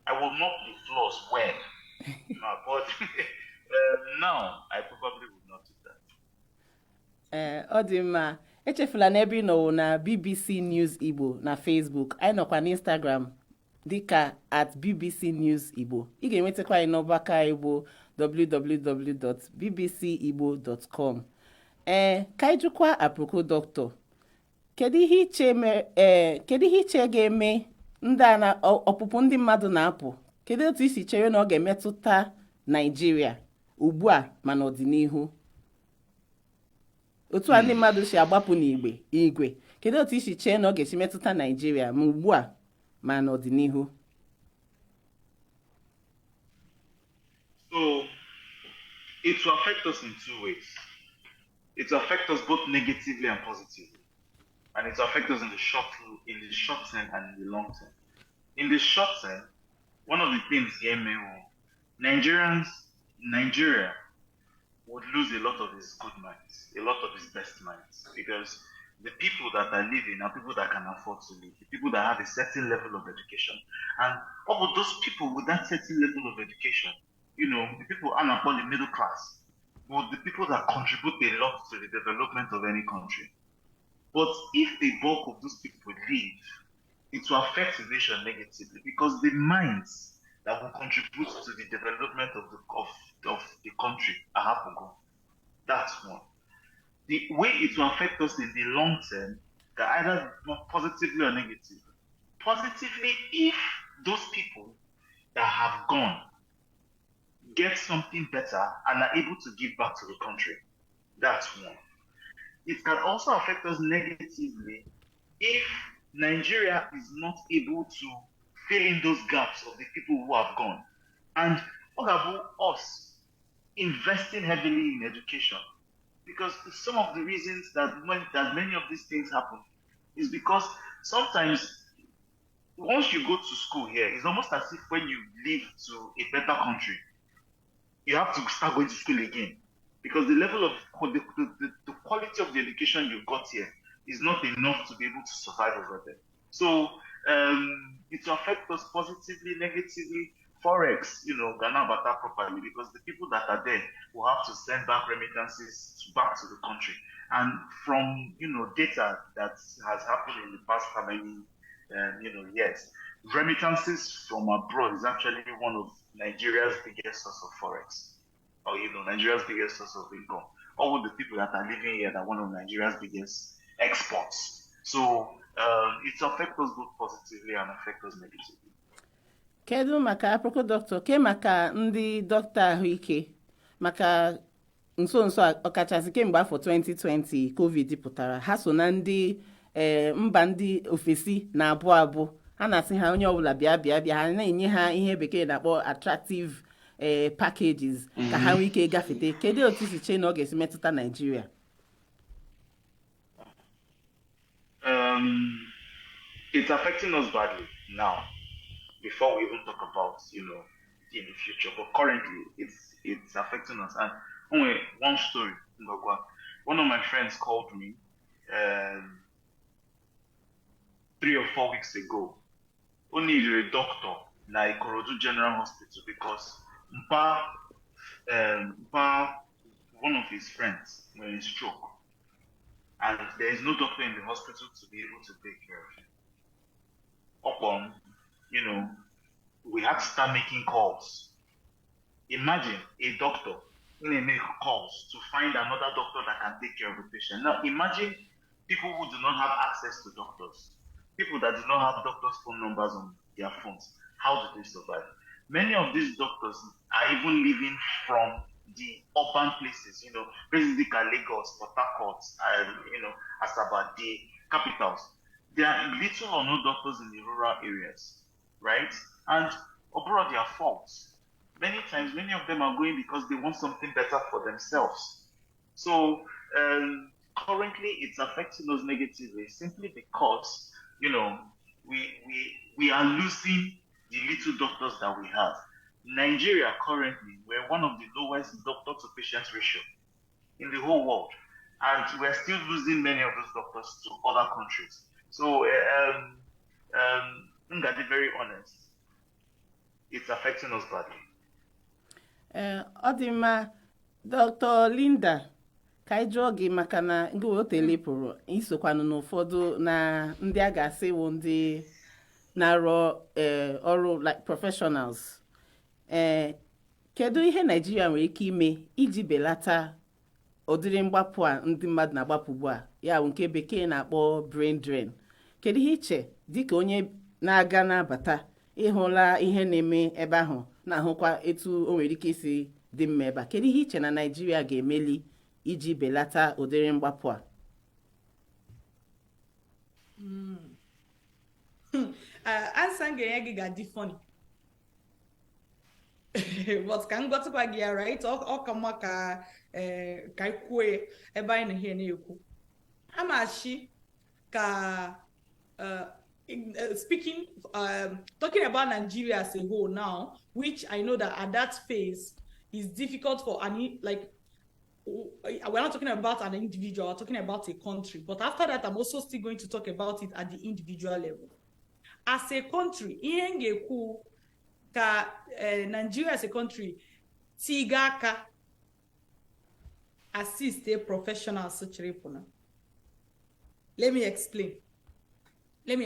I will mop the floors well. But now I probably would not do that. Ọ dị mma. Echefula na ebe ị nọ na BBC News Igbo na Facebook. Anyị nọkwa na Instagram dịka @BBC News Igbo. Ị ga-enwetakwa anyị n'ọgbakọ Igbo www.bbcigbo.com. Ka anyị jụkwa Aproko Doctor. Kedu ihe iche ga-eme ndị a na ọpụpụ ndị mmadụ na-apụ? Kedu otu isi chere na ọ ga-emetụta Naịjirịa ugbu a ma n'ọdịnihu? Otu a ndị mmadụ si agbapụ n'igwe. Kedu otu isi chere na ọ ga-esi metụta Naịjirịa ma ugbu a ma n'ọdịnihu? So it will affect us in two ways. It will affect us both negatively and positively. And it will affect us in the short term and in the long term. In the short term, one of the things Iheme, Nigeria would lose a lot of its good minds, a lot of its best minds, because the people that are living are people that can afford to live, the people that have a certain level of education. And all of those people with that certain level of education, the people are not the middle class, but the people that contribute a lot to the development of any country. But if the bulk of those people leave, it will affect the nation negatively, because the minds that will contribute to the development of the country are Aproko. That's one. The way it will affect us in the long term can either be positively or negatively. Positively, if those people that have gone get something better and are able to give back to the country. That's one. It can also affect us negatively if Nigeria is not able to fill in those gaps of the people who have gone. And what about us investing heavily in education? Because some of the reasons that many of these things happen is because sometimes once you go to school here, it's almost as if when you leave to a better country, you have to start going to school again. Because the level of the quality of the education you've got here is not enough to be able to survive over there. So it will affect us positively, negatively. Forex, Ghana Bata properly, because the people that are there will have to send back remittances back to the country. And from data that has happened in the past how many years, remittances from abroad is actually one of Nigeria's biggest source of forex, or Nigeria's biggest source of income. All the people that are living here are one of Nigeria's biggest exports. So it affects us both positively and affects us negatively. Kedu maka Aproko doctor, ke maka ndị dọkịta ahụike, maka nso ọkachasị kemgbe afọ 2020 COVID pụtara, ha so na ndị mba ndị ofesi na-abụ abụ, ha na-asị ha onye ọbụla bịa ha na-enye ha ihe bekee na-akpọ attractive packages ka ha nwee ike gafete. Kedu otu isi chee na ọ ga-esi metụta Nigeria? It's affecting us badly now, before we even talk about, in the future. But currently, it's affecting us. And only one story, one of my friends called me 3 or 4 weeks ago. Only a doctor na Ikorodu General Hospital because one of his friends were in stroke. And there is no doctor in the hospital to be able to take care of him. We had to start making calls. Imagine a doctor make calls to find another doctor that can take care of the patient. Now, imagine people who do not have access to doctors, people that do not have doctors' phone numbers on their phones. How do they survive? Many of these doctors are even living from the urban places, basically Lagos, Port Harcourt, and Asaba, the capitals. There are little or no doctors in the rural areas, right? And abroad, there are faults. Many times, many of them are going because they want something better for themselves. So currently, it's affecting us negatively simply because we are losing the little doctors that we have. Nigeria currently, we're one of the lowest doctor-to-patient ratio in the whole world, and we're still losing many of those doctors to other countries. So, I'm going to be very honest, it's affecting us badly. Odima, Dr. Linda, ka anyị jụọ gị maka na ngị otele pụrụ isokwanụ n'ụfọdụ na ndị a ga-asị wụ ndị na-arụ ọrụ like professionals. Kedu ihe Nigeria nwere ike ime iji belata ụdịrị mgbapụ a ndị mmadụ na-agbapụ ugbu a, ya nke bekee na-akpọ brain drain? Kedu ihe iche dịka onye na-aga na-abata ịhụla ihe na-eme ebe ahụ na-ahụkwa etu o nwere ike isi dị mma ebe a? Kedu ihe iche na Nigeria ga-emeli iji belata ụdịrị mgbapụ a? Answer ga-enye gị ga-adị funny. But ka m gọtụkwa gị ya, right? Ọ ka mma ka ikwue ebe anyị na-ihe na-ekwu. Amachi ka speaking, talking about Nigeria as a whole now, which I know that at that phase is difficult for we're not talking about an individual, we're talking about a country. But after that, I'm also still going to talk about it at the individual level. As a country, Nigeria as a country, Tigaka assist a professional such. Let me explain. Some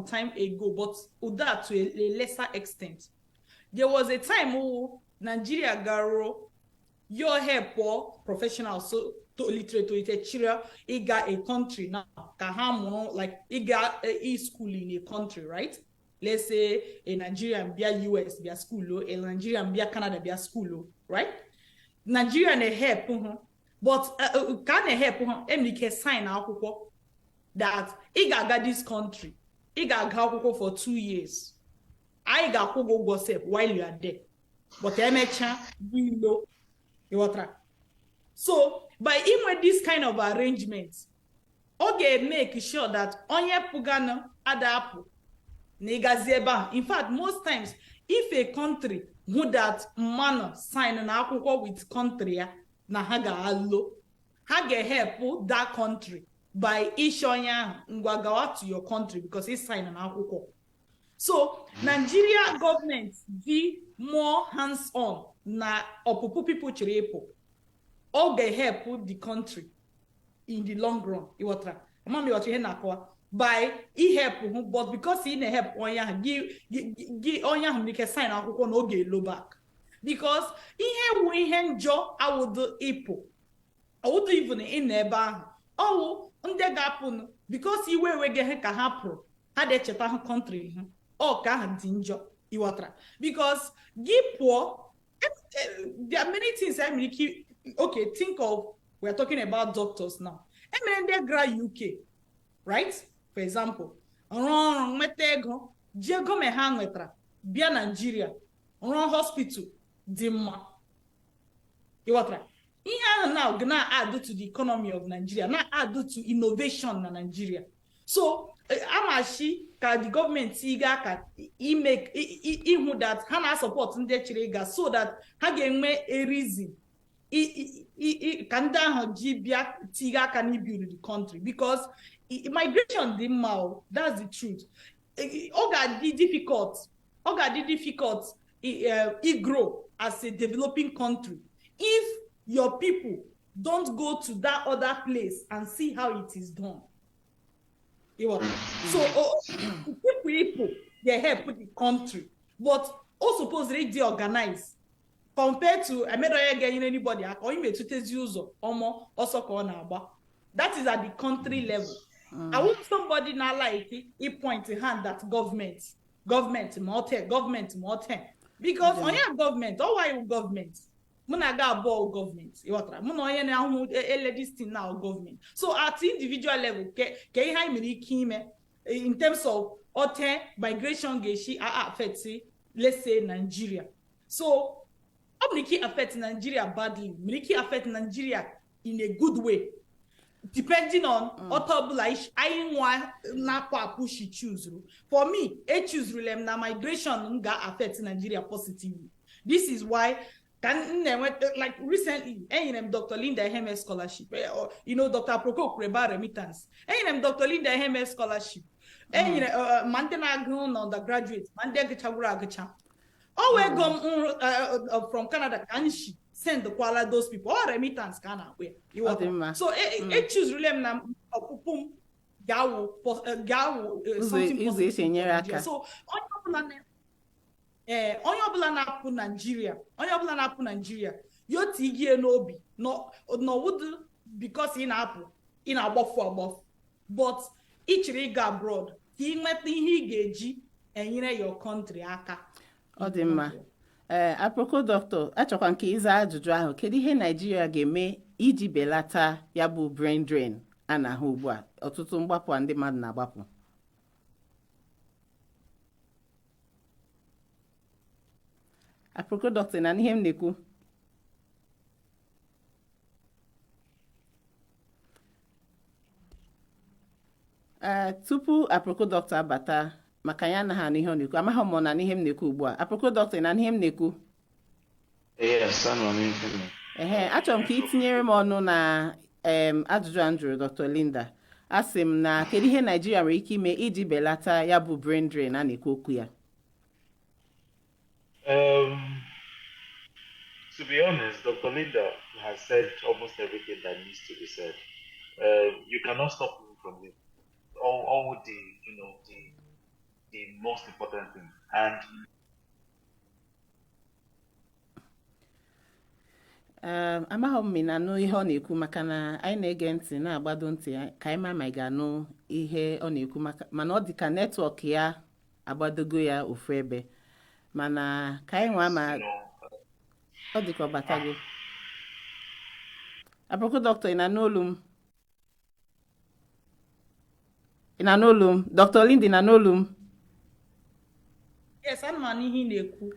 time ago, but that to a lesser extent. There was a time who Nigeria garo your help for professionals so to literature iga a country now like iga a school in a country, right? let's say a Nigerian be a US be a school, a Nigerian be a Canada be a school, right? Nigeria na help, but can help can sign akwụkwọ that ị ga-aga this country, ị ga-aga akwụkwọ for 2 years. I ga-akwụ gị ụgwọ sef while you are there. But emecha below the water. So by with this kind of arrangement, okay, make sure that onye pugano adapu negazieba. In fact, most times, if a country would that man sign an akwụkwọ with country na haga allo, haga help that country by issuing ngwagawa to your country because it's sign an akwụkwọ. So Nigeria government be more hands-on na opupu people chirepo. All they help the country in the long run. By he help, but because he help onya give onya make sign akwụkwọ no get low back. Because ihe njọ I would do ipo. I would even in eba. Oh, nde gapun because he we get ka hapro. Ha de cheta country. Oh, ka dị njọ iwatra. Because give poor there are many things I mean okay, think of, we're talking about doctors now. They gra UK, right? For example, run metego, Diego Mehanwetra, Bia Nigeria, run hospital, Dimma. Iwatra. Now gonna add to the economy of Nigeria, not add to innovation in Nigeria. So amashi ka the government siga ka make that hana support ndị chiriga so that ha ga-enwe a reason ka ndị ahụ ji bịa tiga aka build the country because migration dị mma, that's the truth. Ọ ga-adị difficult grow as a developing country if your people don't go to that other place and see how it is done. So people they help the country, but also supposedly they organize compared to I made anybody or you may to use also that is at the country level. I want somebody now like it point a hand at government more because on your government, or why government? Munaga about government, this thing now government. So at individual level, in terms of migration geshi affect, let's say Nigeria. So Omniki affect Nigeria badly, Mniki affect Nigeria in a good way. Depending on I want na push choose. For me, I choose na migration ga affect Nigeria positively. This is why like recently, Dr. Linda Iheme scholarship, Dr. Aproko Kreba remittance, Dr. Linda Iheme scholarship, Mantena grown undergraduate, Mandega Gacha. Always come from Canada, can she send the Kuala those people or remittance can where so choose really na opupum gawo something positive. So onye ọbụla na-apụ Nigeria yo tigie n'obi no would because ị na-agbafu but ichiri ga abroad ka ị nweta ihe ị ga-eji enyere your country aka. Ọ dị mma. Aproko doctor, achọkwa nke ịza ajụjụ ahụ, kedu ihe Nigeria ga-eme iji belata ya bụ brain drain a na-ahụ ugbu a ọtụtụ mgbapụ ndị mmadụ na-agbapụ? Aproko doctor na ihe m na-ekwu. Tupu Aproko doctor abata maka ya na ha n'ihe ọ na-ekwu, amaghị m na n'ihe m na-ekwu ugbu a. Aproko doctor na ihe m na-ekwu. Achọrọ m ka ị tinyere m ọnụ na ajụjụ a jụrụ Dr. Linda. Asị m na kedu ihe Nigeria nwere ike ime iji belata ya bụ brain drain a na-ekwu okwu ya? To be honest, Dr. Linda has said almost everything that needs to be said. You cannot stop him from it. All the most important thing. And amaghị m na anụ ihe ọ na-ekwu maka na anyị na-ege ntị na-agbado ntị ka anyị ma ị ga-anụ ihe ọ na-ekwu mana ọ dị ka netwọk ya agbadogo ya ofu ebe mana ka anyị nwa ma ọ dịka ọ batago Aproko doctor ị na n'olu m Dr. Lindy na n'olu m Yes, I'm an ihe na-ekwu.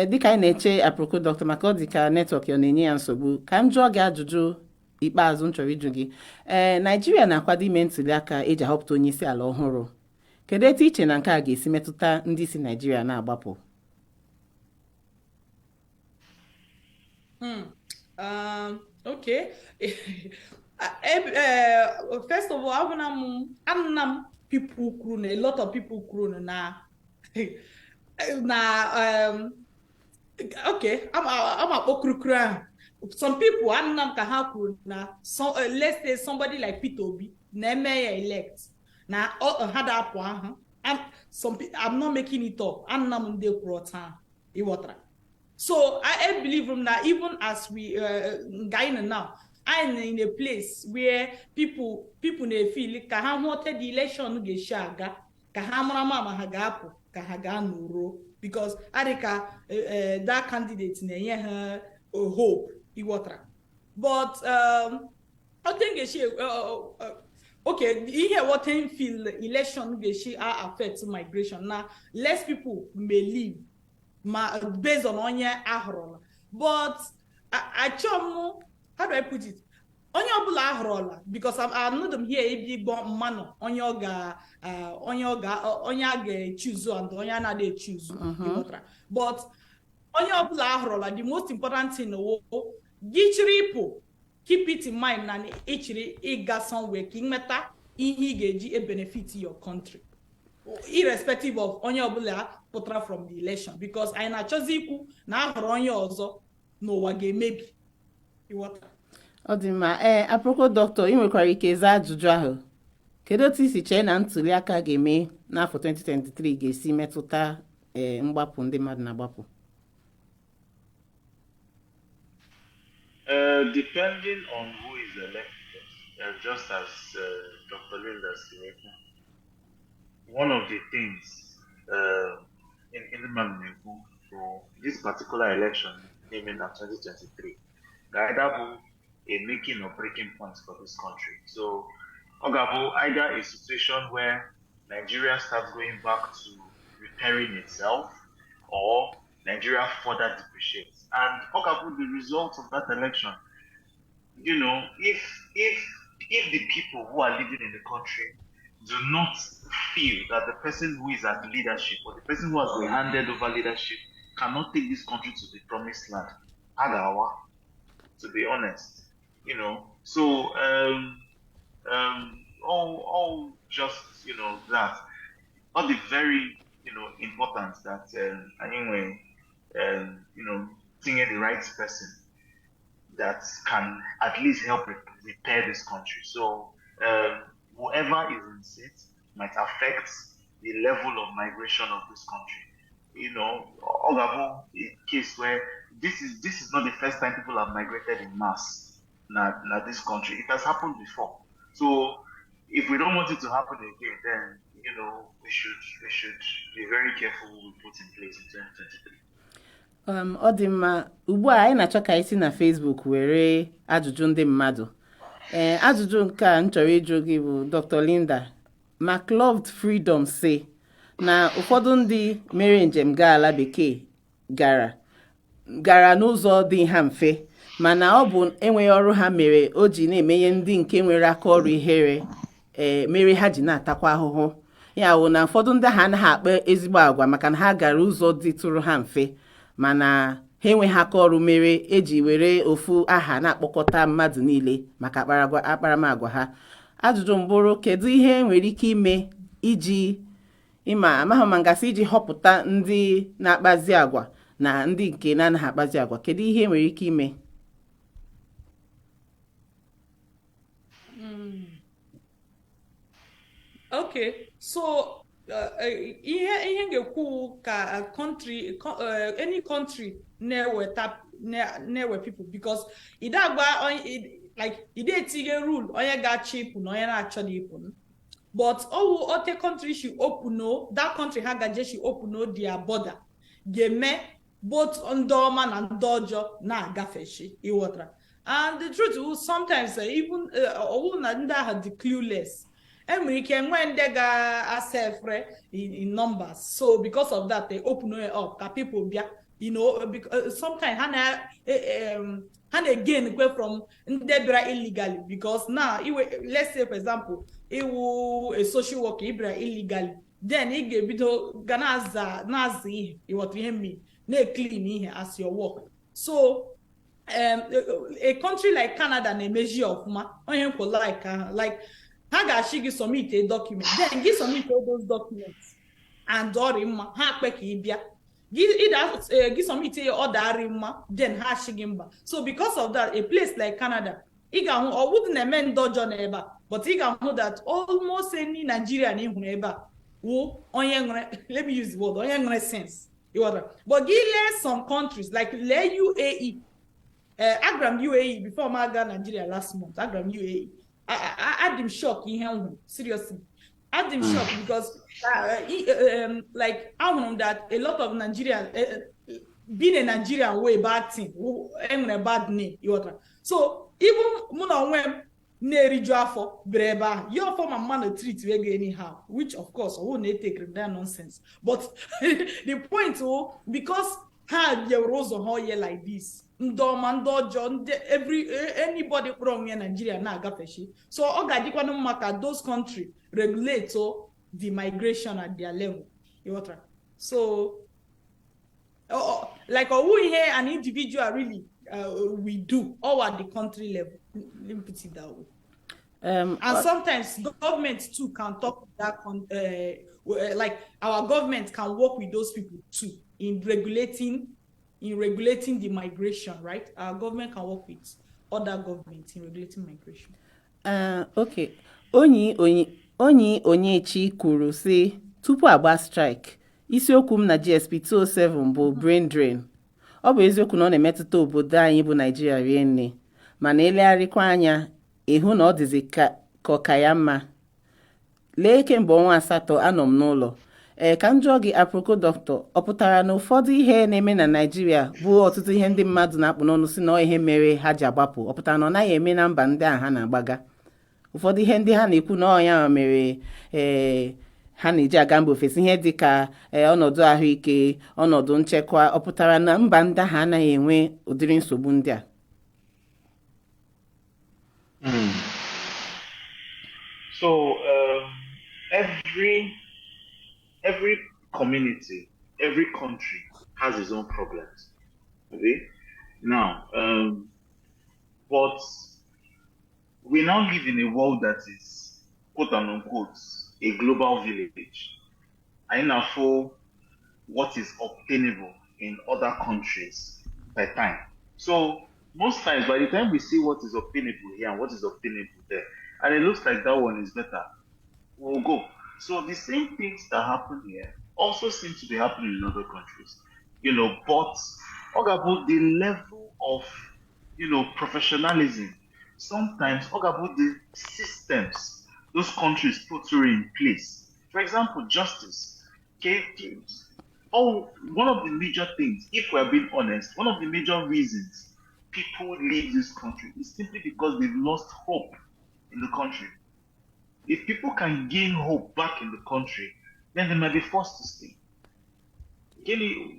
Dịka anyị na-eche Aproko doctor maka ọ dịka netwọk ọ na-enye ya nsogbu ka m jụọ gị ajụjụ ikpeazụ m chọrọ ịjụ gị Naijiria na-akwado ime ntụliaka eji ahọpụta onye isi ala ọhụrụ kedu etu iche na nke a ga-esi metụta ndị isi Naijiria na-agbapụ Okay. First of all, I'm people kwuru na a lot of people kwuru na okay, I'm a okrukru. Some people I'm ka ha kwuru na let's say somebody like Peter Obi na eme elect na ha da apụ ahụ. I'm not making it up. I'm not ndị kwuru taa. Iwotara. So I believe that even as we Ghana now, I'm in a place where people they feel ka ha wanted the election ge shaga ka ha mara mama ha ga-apụ ka ha ga nuro because adika that candidate na-enye ha hope iwotara. But I think okay, here what I feel election ge she affect migration now. Less people may leave based on onye ahụrụla but achọm how do I put it onye ọbụla ahụrụla because I know them here ebi igbo mmanụ onye a ga-choose and onye a na-choose but onye ọbụla ahụrụla the most important thing gị chiri ịpụ keep it in mind na ịchiri ịga somewhere ka ịmeta ihe ị ga-eji benefit your country irrespective of onye ọbụla pụtara from the election because anyị na-achọzi ikwu na ahụrụ onye ọzọ n'ụwa ga-emebi ọ dị mma Aproko doctor ị nwekwara ike zaa ajụjụ ahụ kedu otu isi chee na ntụliaka ga-eme n'afọ 2023 ga-esi metụta mgbapụ ndị mmadụ na-agbapụ Depending on who is elected, just as Dr. Linda said, one of the things in the Manuku for this particular election, naming at 2023, Gaidabo a making or breaking point for this country. So, Ogabo, either a situation where Nigeria starts going back to repairing itself, or Nigeria further depreciates. And Ogabo, the result of that election, you know, if the people who are living in the country do not feel that the person who is at leadership or the person who has been handed over leadership cannot take this country to the promised land, Agawa, to be honest, you know. So all just, you know, that all the very, you know, important that anyway, you know, thinking the right person that can at least help repair this country. So whoever is in seat might affect the level of migration of this country. You know, Ogabo, a case where this is not the first time people have migrated in mass na this country. It has happened before. So if we don't want it to happen again, then you know we should be very careful what we put in place in 2023. Ọ dị mma ugbu a anyị na-achọ ka anyị si na Facebook were ajụjụ ndị mmadụ. Ajụjụ nke a m chọrọ ịjụ gị bụ Dr. Linda McLoved Freedom say na ụfọdụ ndị mere njem gaa ala bekee gara n'ụzọ dị ha mfe mana ọ bụ enweghị ọrụ ha mere o ji na-emenye ndị nke nwere aka ọrụ ihere mere ha ji na-atakwa ahụhụ ya bụ na ụfọdụ ndị ha anaghị akpa ezigbo agwa maka na ha gara ụzọ dị tụrụ ha mfe mana ha enweghị aka ọrụ mere eji were ofu aha na-akpọkọta mmadụ niile maka akparamagwa ha. Ajụjụ mbụrụ kedu ihe nwere ike ime iji amaghị ma ngasị iji họpụta ndị na-akpazi agwa na ndị nke na-anaghị akpazi agwa kedu ihe nwere ike ime? Okay, so ihe ga-ekwu ka country any country na-ewe people because idagba like ide etinye rule onye ga-achọ ịpụ na onye na-achọ ịpụ but other country should open that country should open their border game both ndị ọma na ndị ọjọọ na-agafechi ịghọtara. And the truth is sometimes even ọwụ na ndị ahụ dị clueless, enwere ike nwee ndị ga-asefre in numbers, so because of that they open it up ka people bịa, because sometimes ha na-again from ndị bịara illegally, because now let's say for example iwu a social worker ibra illegally, then ị ga-ebido ga na-aza ihe ịghọtara ihe mmiri na-clean ihe as your work. So a country like Canada na-emeji ọfụma onye nkwo like ha ga-achị gị submit a document, then gị submit all those documents and ọrị mma ha kpe ka ị bịa gị submit ya ọ darị mma, then ha achị gị mba. So because of that, a place like Canada, ị ga-ahụ ọ wụdị na-eme ndị ọjọọ n'ebe a, but ị ga-ahụ that almost any Nigerian ị hụrụ ebe a wụ onye nwere, let me use the word, onye nwere sense. But gị lee some countries like lee UAE, agram UAE before my ga Nigeria last month, agram UAE, I had them shocked in him, seriously. I had them shocked because like I know that a lot of Nigerians being a Nigerian way bad thing, and a bad name. So even when na-eriju afọ breba your form of man treat we go anyhow, which of course I won't take that nonsense. But the point because how your rose on how like this Ndomando John anybody from in Nigeria na agafeshi. So ogadikwa no maka those countries regulate the migration at their level. So like we here an individual really we do all at the country level. Let me put it that way. And sometimes government too can talk that like our government can work with those people too in regulating the migration, right? Our government can work with other governments in regulating migration. Okay. Onyechi kwuru sị tupu agba strike, isiokwu m na GSP 207 bụ brain drain. Ọ bụ eziokwu na ọ na-emetụta obodo anyị bụ Naịjirịa rie nne, mana elegharịkwa anya ịhụ na ọ dịzị ka ọka ya mma. Lee kemgbe ọnwa 8 anọ m n'ụlọ. Ka m jụọ gị Aproko Doctor, ọ pụtara na ụfọdụ ihe na-eme na Naịjirịa bụ ọtụtụ ihe ndị mmadụ na-akpụ n'ọnụ si na ihe mere ha ji agbapụ, ọ pụtara na ọ naghị eme na mba ndị a ha na-agbaga? Ụfọdụ ihe ndị ha na-ekwu na ọnya mere ha na-eji aga mba ofesi, ihe dị ka ọnọdụ ahụike, ọnọdụ nchekwa, ọ pụtara na mba ndị ha anaghị enwe ụdịrị nsogbu ndị a? So every community, every country has its own problems. Okay? Now, but we now live in a world that is, quote and unquote, a global village. I know for what is obtainable in other countries by time. So most times, by the time we see what is obtainable here and what is obtainable there, and it looks like that one is better, we'll go. So the same things that happen here also seem to be happening in other countries, but about the level of, professionalism, sometimes about the systems those countries put in place. For example, justice. Okay, one of the major things, if we're being honest, one of the major reasons people leave this country is simply because they've lost hope in the country. If people can gain hope back in the country, then they might be forced to stay.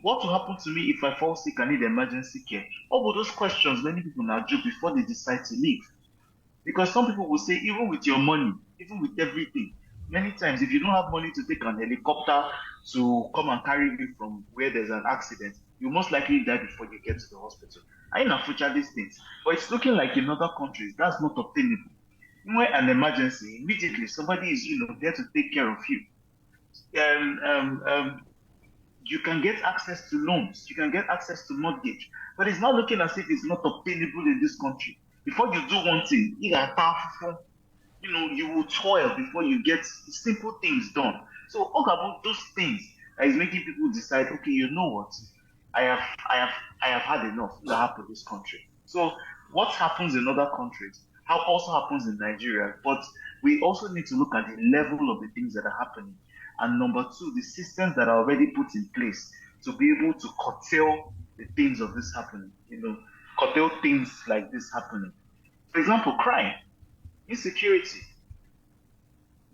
What will happen to me if I fall sick and need emergency care? All of those questions many people now do before they decide to leave. Because some people will say, even with your money, even with everything, many times if you don't have money to take an helicopter to come and carry you from where there's an accident, you most likely die before you get to the hospital. I know future these things, but it's looking like in other countries that's not obtainable. When an emergency, immediately somebody is there to take care of you. You can get access to loans, you can get access to mortgage, but it's not looking as if it's not obtainable in this country. Before you do one thing, you will toil before you get simple things done. So all about those things that is making people decide, okay, you know what? I have had enough to happen in this country. So what happens in other countries also happens in Nigeria, but we also need to look at the level of the things that are happening. And number two, the systems that are already put in place to be able to curtail the things of this happening, curtail things like this happening. For example, crime, insecurity.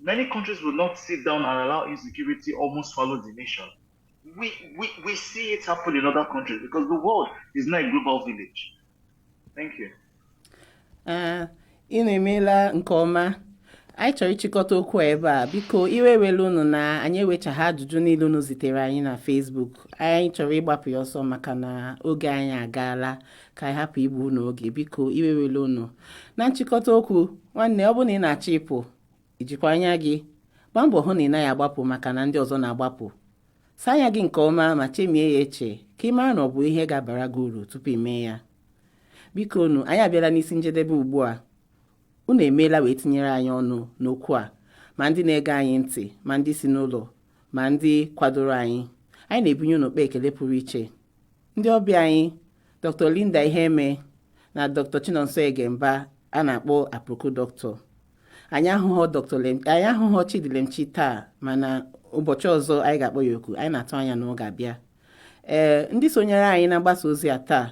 Many countries will not sit down and allow insecurity almost swallow the nation. We see it happen in other countries because the world is not a global village. Thank you. Ị na-emeela nke ọma. Anyị chọrọ ịchịkọta okwu ebe a. Biko iwewele unu na anyị ewechaghị ajụjụ niile unu zitere anyị na Facebook. Anyị chọrọ ịgbapụ ya ọsọ maka na oge anyị agaala ka anyị hapụ igbu unu oge. Biko iwewele unu. Na nchịkọta okwu, nwanne, ọ bụ na ị na-achọ ịpụ, ijikwa anya gị, gbaa mbọ hụ na ị naghị agbapụ maka na ndị ọzọ na-agbapụ. Saa anya gị nke ọma ma chemie ya eche ka ị mara na ọ bụ ihe ga-abara gị uru tupu ime ya. Biko unu, anyị abịala n'isi njedebe ugbu a. Unu emeela wee tinyere anyị ọnụ n'okwu a, ma ndị na-ege anyị ntị, ma ndị si n'ụlọ, ma ndị kwadoro anyị. Anyị na-ebunye unu okpe ekele pụrụ iche. Ndị ọbịa anyị, Dr. Linda Iheme na Dr. Chinonso Egemba a na-akpọ Aproko Doctor. Anyị ahụghọ Chidilemchi taa, mana ụbọchị ọzọ anyị ga-akpọ ya oku. Anyị na-atụ anya na ọ ga-abịa. Ndị sonyere anyị na mgbasa ozi a taa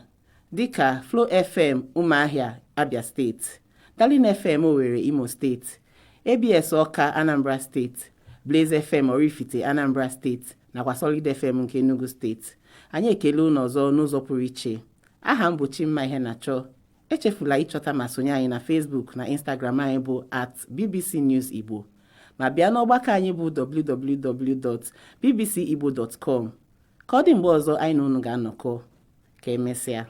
dịka Flow FM Ụmụahịa Abia Steeti, Darlin FM Owerri Imo Steeti, ABS Ọka Anambra Steeti, Blaze FM Oraifite Anambra Steeti nakwa Solid FM nke Enugu Steeti. Anyị ekele unu ọzọ n'ụzọ pụrụ iche. Aha m bụ Chimma Ihenachọ. Echefula ịchọta ma sonye anyị na Facebook na Instagram anyị bụ @BBC News Igbo. Ma bịa n'ọgbakọ anyị bụ www.bbcigbo.com. Ka ọ dị mgbe ọzọ anyị na unu ga-anọkọ. Ka emesịa.